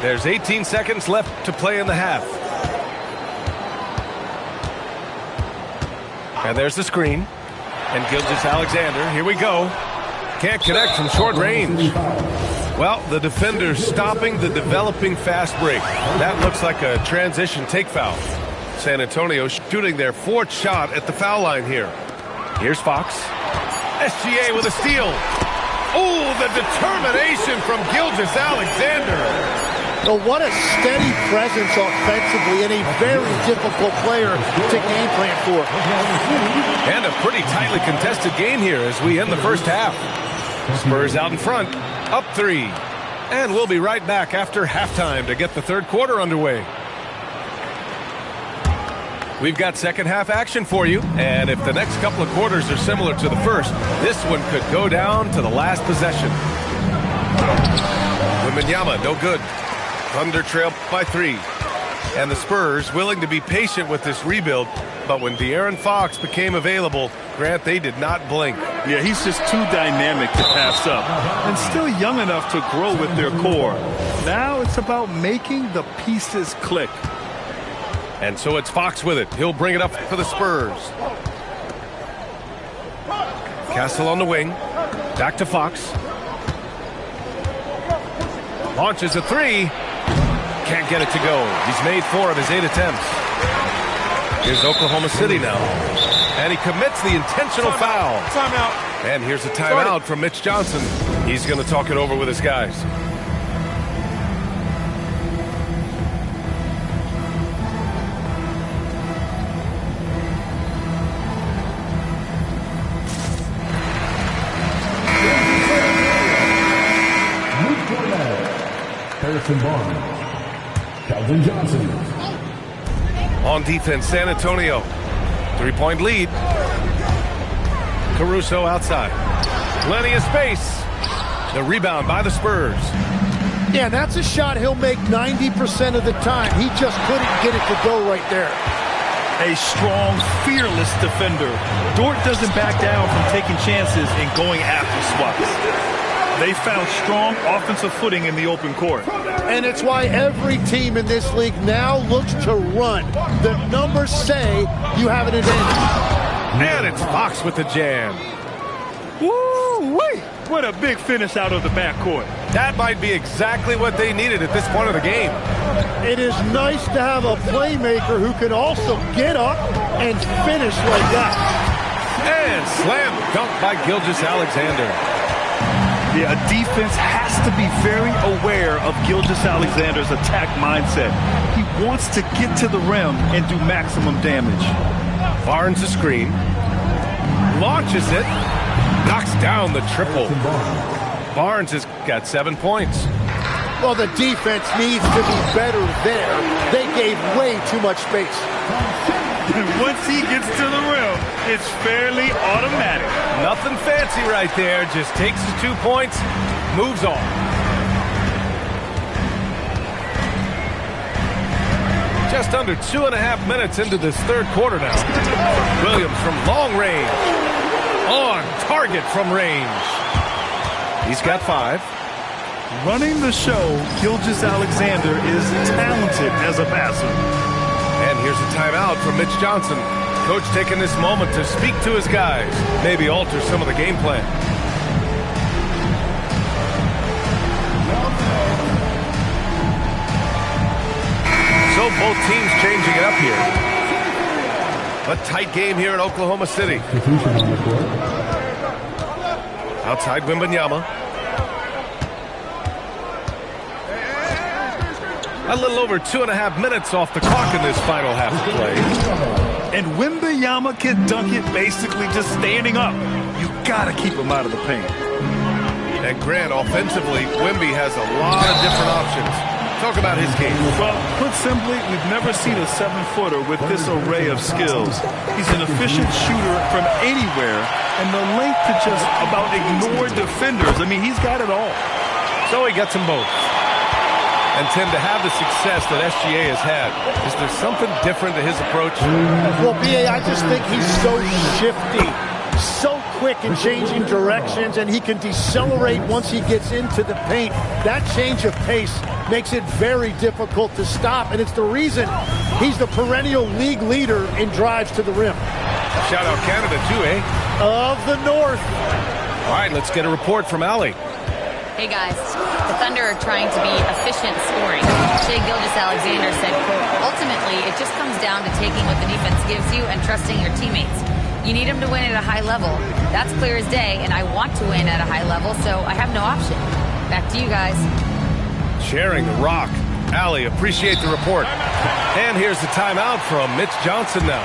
There's 18 seconds left to play in the half. And there's the screen. And Gilgeous-Alexander, here we go. Can't connect from short range. Well, the defender's stopping the developing fast break. That looks like a transition take foul. San Antonio shooting their 4th shot at the foul line here. Here's Fox. SGA with a steal. Oh, the determination from Gilgeous-Alexander. Well, what a steady presence offensively and a very difficult player to game plan for. And a pretty tightly contested game here as we end the first half. Spurs out in front, up 3. And we'll be right back after halftime to get the third quarter underway. We've got second half action for you, and if the next couple of quarters are similar to the first, this one could go down to the last possession. Wembanyama, no good. Thunder trail by 3. And the Spurs, willing to be patient with this rebuild, But when De'Aaron Fox became available, Grant, they did not blink. Yeah, he's just too dynamic to pass up. And still young enough to grow with their core. Now it's about making the pieces click. And so it's Fox with it. He'll bring it up for the Spurs. Castle on the wing. Back to Fox. Launches a three. Can't get it to go. He's made 4 of his 8 attempts. Here's Oklahoma City now. And he commits the intentional foul. Timeout. And here's a timeout from Mitch Johnson. He's going to talk it over with his guys. Harrison Barnes. Calvin Johnson. On defense, San Antonio. 3-point lead. Caruso outside. Plenty of space. The rebound by the Spurs. Yeah, that's a shot he'll make 90% of the time. He just couldn't get it to go right there. A strong, fearless defender. Dort doesn't back down from taking chances and going after swaps. They found strong offensive footing in the open court. And it's why every team in this league now looks to run. The numbers say you have an advantage. And it's Fox with the jam. Woo-wee! What a big finish out of the backcourt. That might be exactly what they needed at this point of the game. It is nice to have a playmaker who can also get up and finish like that. And slam dunk by Gilgeous-Alexander. Yeah, a defense has to be very aware of Gilgeous-Alexander's attack mindset. He wants to get to the rim and do maximum damage. Barnes a screen. Launches it. Knocks down the triple. Barnes has got 7 points. Well, the defense needs to be better there. They gave way too much space. Once he gets to the rim, it's fairly automatic. Nothing fancy right there. Just takes the 2 points, moves on. Just under 2.5 minutes into this third quarter now. Williams from long range. On target from range. He's got 5. Running the show, Gilgeous-Alexander is talented as a passer. And here's a timeout from Mitch Johnson. Coach taking this moment to speak to his guys. Maybe alter some of the game plan. So both teams changing it up here. A tight game here in Oklahoma City. Outside Wembanyama. A little over 2.5 minutes off the clock in this final half of play. And Wembanyama can dunk it basically just standing up. You gotta keep him out of the paint. And Grant, offensively, Wemby has a lot of different options. Talk about his game. Well, put simply, we've never seen a 7-footer with this array of skills. He's an efficient shooter from anywhere, and the length to just about ignore defenders. I mean, he's got it all. So he gets them both. And Tim, to have the success that SGA has had, is there something different to his approach? Well, B.A., I just think he's so shifty, so quick in changing directions, and he can decelerate once he gets into the paint. That change of pace makes it very difficult to stop, and it's the reason he's the perennial league leader in drives to the rim. Shout out Canada too, eh? Of the North. All right, let's get a report from Allie. Hey guys, the Thunder are trying to be efficient scoring. Shai Gilgeous-Alexander said, quote, ultimately, it just comes down to taking what the defense gives you and trusting your teammates. You need them to win at a high level. That's clear as day, and I want to win at a high level, so I have no option. Back to you guys. Sharing the rock. Allie, appreciate the report. And here's the timeout from Mitch Johnson now.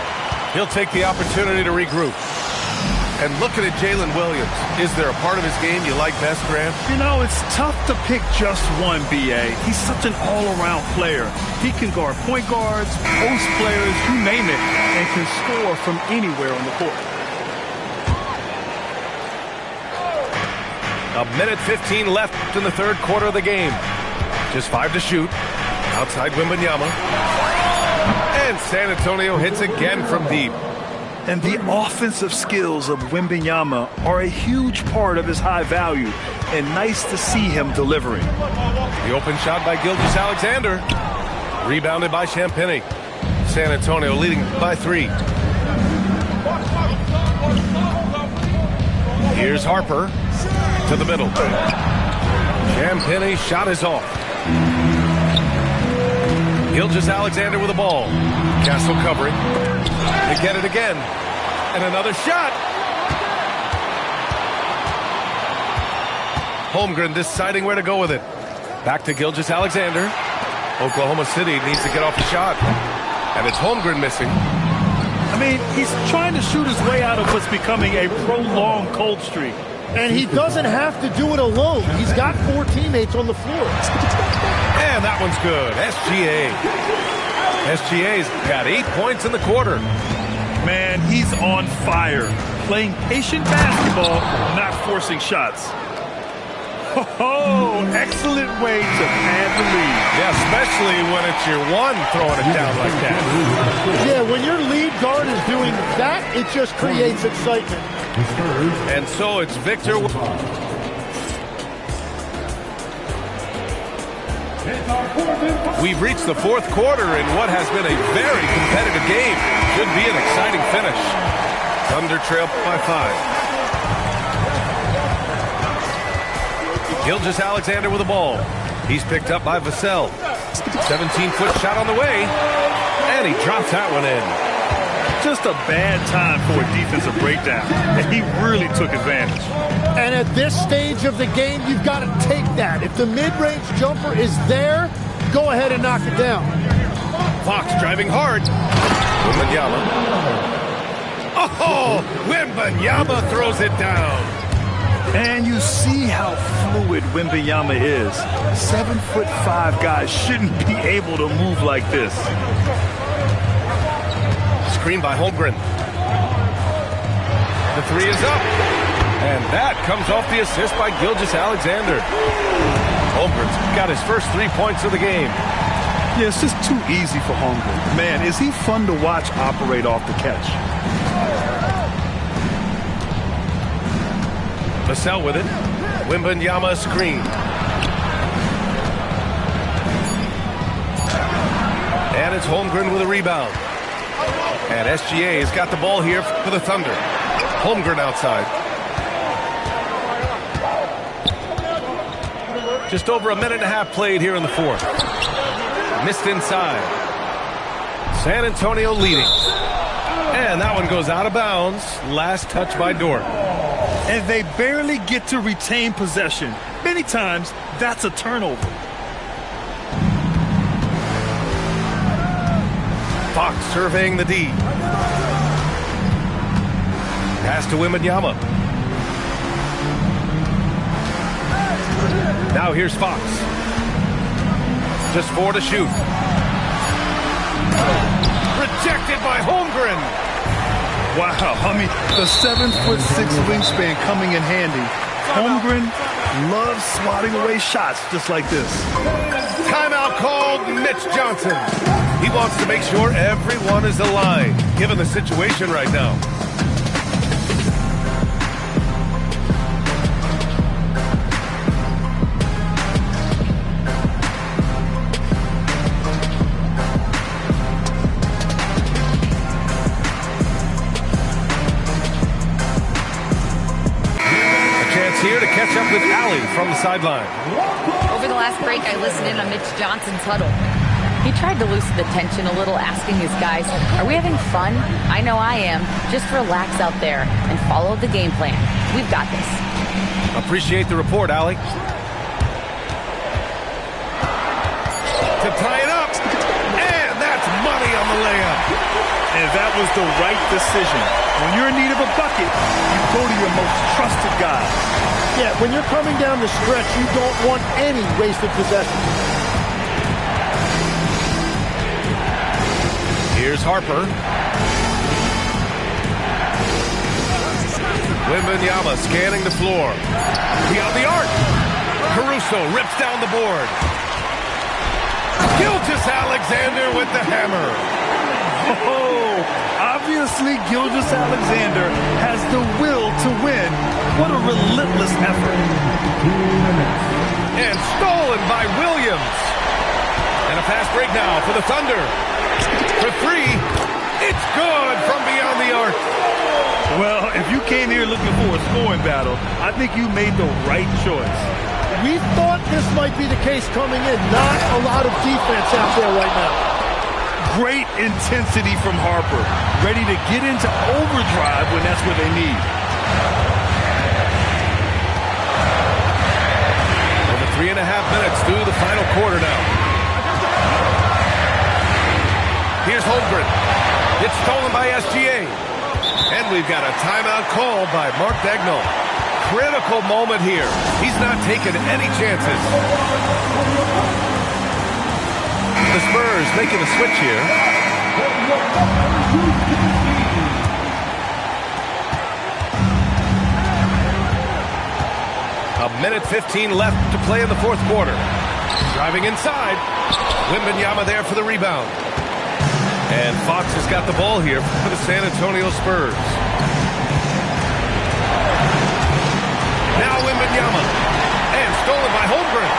He'll take the opportunity to regroup. And looking at Jalen Williams, is there a part of his game you like best, Grant? You know, it's tough to pick just one, B.A. He's such an all-around player. He can guard point guards, post players, you name it, and can score from anywhere on the court. A minute 15 left in the third quarter of the game. Just 5 to shoot. Outside Wembanyama. And San Antonio hits again from deep. And the offensive skills of Wembanyama are a huge part of his high value, and nice to see him delivering. The open shot by Gilgeous-Alexander. Rebounded by Champagnie. San Antonio leading by 3. Here's Harper to the middle. Champagnie shot is off. Gilgeous-Alexander with the ball. Castle covering. They get it again. And another shot. Holmgren deciding where to go with it. Back to Gilgeous-Alexander. Oklahoma City needs to get off the shot. And it's Holmgren missing. I mean, he's trying to shoot his way out of what's becoming a prolonged cold streak. And he doesn't have to do it alone. He's got 4 teammates on the floor. And that one's good. SGA's got 8 points in the quarter. Man, he's on fire. Playing patient basketball, not forcing shots. Oh, excellent way to pad the lead. Yeah, especially when it's your one throwing it down like that. Yeah, when your lead guard is doing that, it just creates excitement. And so it's Victor. We've reached the 4th quarter in what has been a very competitive game. Should be an exciting finish. Thunder trail by 5. Gilgeous-Alexander with the ball. He's picked up by Vassell. 17-foot shot on the way. And he drops that one in. Just a bad time for a defensive breakdown. And he really took advantage. And at this stage of the game, you've got to take that. If the mid-range jumper is there, go ahead and knock it down. Fox driving hard. Wembanyama. Oh, Wembanyama throws it down. And you see how fluid Wembanyama is. 7'5" guys shouldn't be able to move like this. Screen by Holmgren. The 3 is up. And that comes off the assist by Gilgeous-Alexander. Holmgren's got his first 3 points of the game. Yeah, it's just too easy for Holmgren. Man, is he fun to watch operate off the catch. Vassell with it. Wembanyama screen. And it's Holmgren with a rebound. And SGA has got the ball here for the Thunder. Holmgren outside. Just over a minute and a half played here in the 4th. Missed inside. San Antonio leading. And that one goes out of bounds. Last touch by Dort. And they barely get to retain possession. Many times, that's a turnover. Fox surveying the D. Pass to Wembanyama. Now here's Fox. Just 4 to shoot. Rejected by Holmgren. Wow, I mean, the 7'6" wingspan coming in handy. Holmgren loves swatting away shots just like this. Timeout called Mitch Johnson. He wants to make sure everyone is aligned, given the situation right now. Here to catch up with Allie from the sideline. Over the last break, I listened in on Mitch Johnson's huddle. He tried to loosen the tension a little, asking his guys, are we having fun? I know I am. Just relax out there and follow the game plan. We've got this. Appreciate the report, Allie. To tie it up. And that's money on the layup. And that was the right decision. When you're in need of a bucket, you go to your most trusted guy. Yeah, when you're coming down the stretch, you don't want any wasted possession. Here's Harper. Wembanyama scanning the floor. Beyond the arc. Caruso rips down the board. Gilgeous-Alexander with the hammer. Oh, obviously Gilgeous-Alexander has the will to win. What a relentless effort. And stolen by Williams. And a fast break now for the Thunder. For three, it's good from beyond the arc. Well, if you came here looking for a scoring battle, I think you made the right choice. We thought this might be the case coming in. Not a lot of defense out there right now. Great intensity from Harper. Ready to get into overdrive when that's what they need. Over 3.5 minutes through the final quarter now. Here's Holmgren. It's stolen by SGA. And we've got a timeout called by Mark Daigneault. Critical moment here. He's not taking any chances. The Spurs making a switch here. A minute 15 left to play in the fourth quarter. Driving inside. Wembanyama there for the rebound. And Fox has got the ball here for the San Antonio Spurs. Now Wembanyama. And stolen by Holmgren.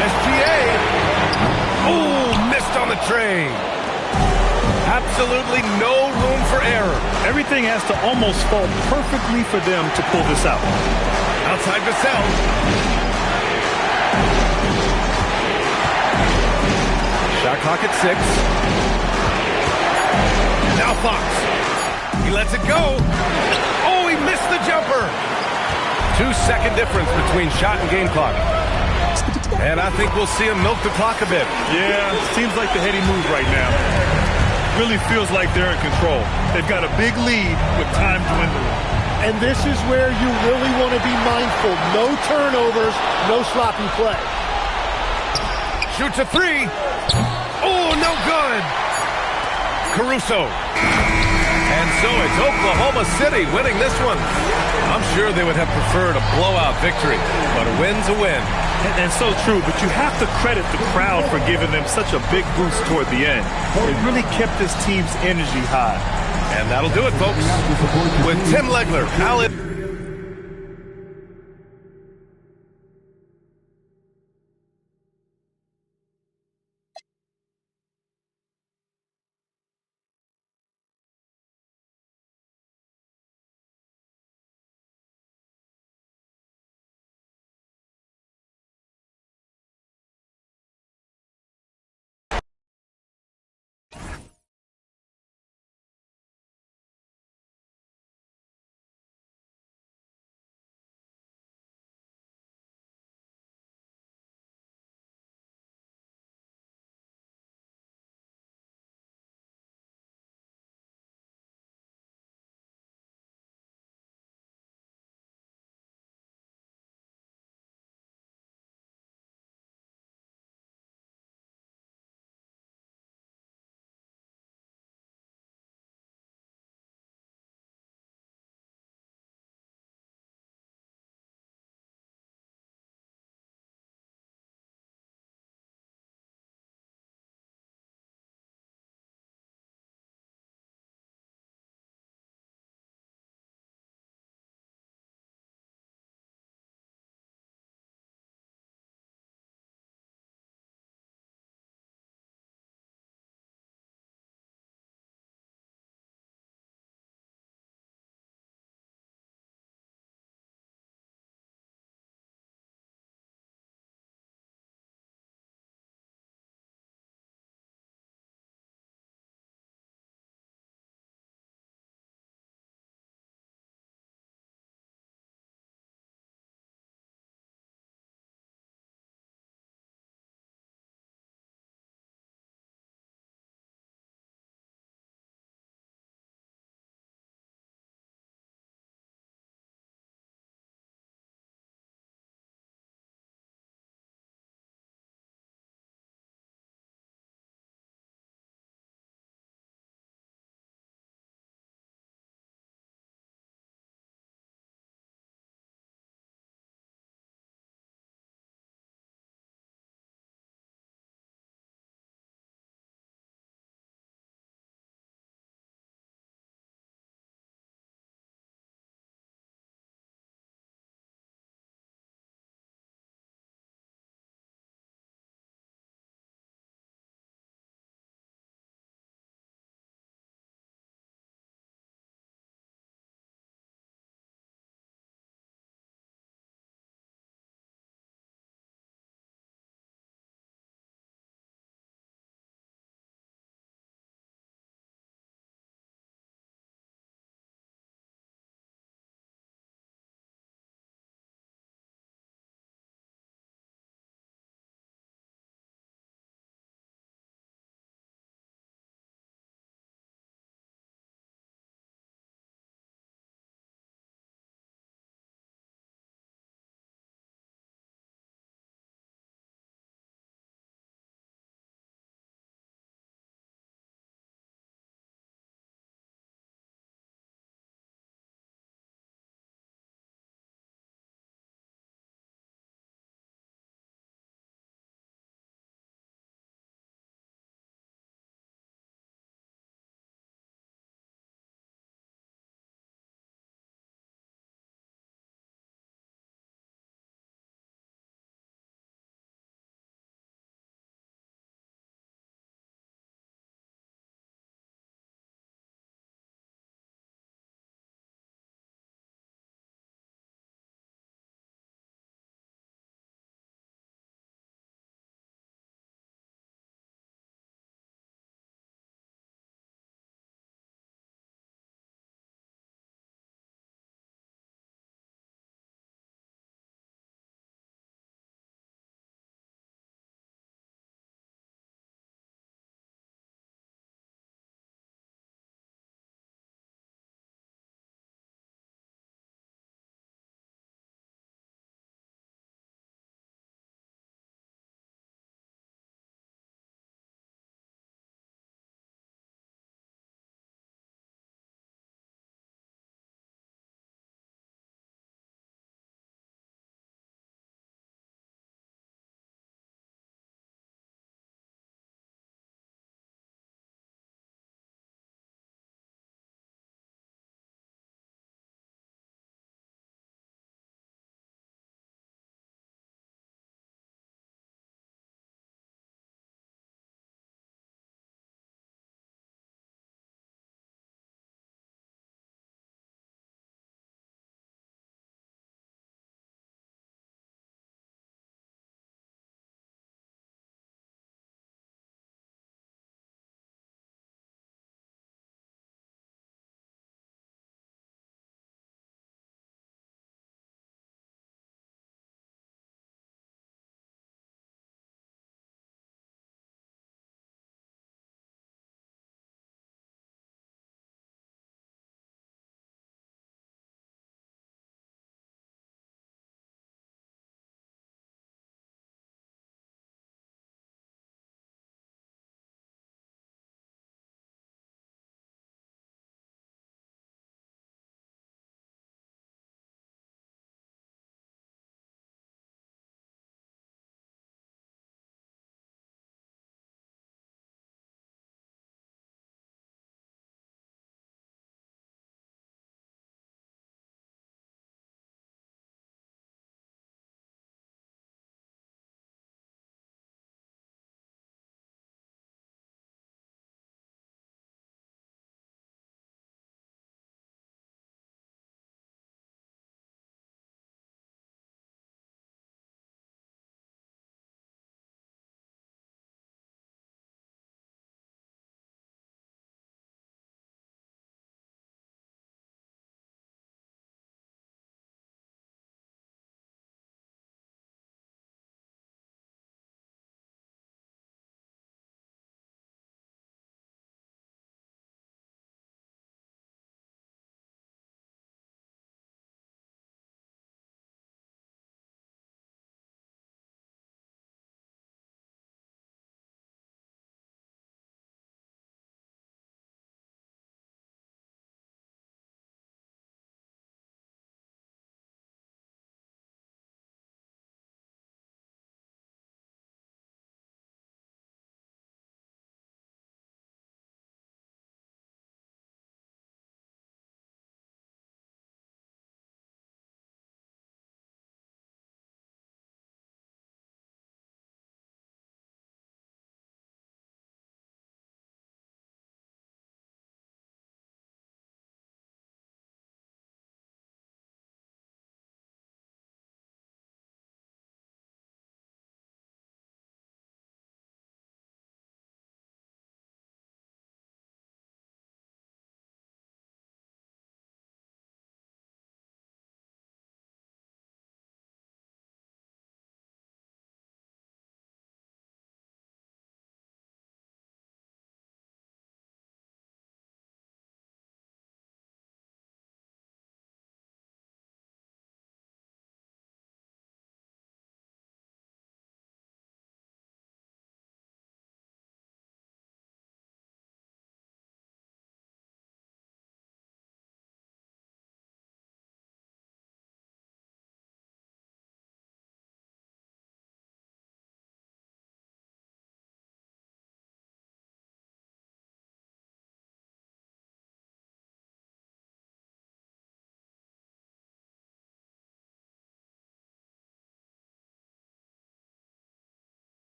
SGA. Oh, missed on the tray. Absolutely no room for error. Everything has to almost fall perfectly for them to pull this out. Outside Vassell. Shot clock at 6. Now Fox. He lets it go. Oh, he missed the jumper. 2-second difference between shot and game clock. And I think we'll see him milk the clock a bit. Yeah, seems like the heady move right now. Really feels like they're in control. They've got a big lead with time dwindling. And this is where you really want to be mindful. No turnovers, no sloppy play. Shoots a three. Oh, no good. Caruso. And so it's Oklahoma City winning this one. I'm sure they would have preferred a blowout victory, but a win's a win. And so true, but you have to credit the crowd for giving them such a big boost toward the end. It really kept this team's energy high. And that'll do it, folks. With Tim Legler, Alan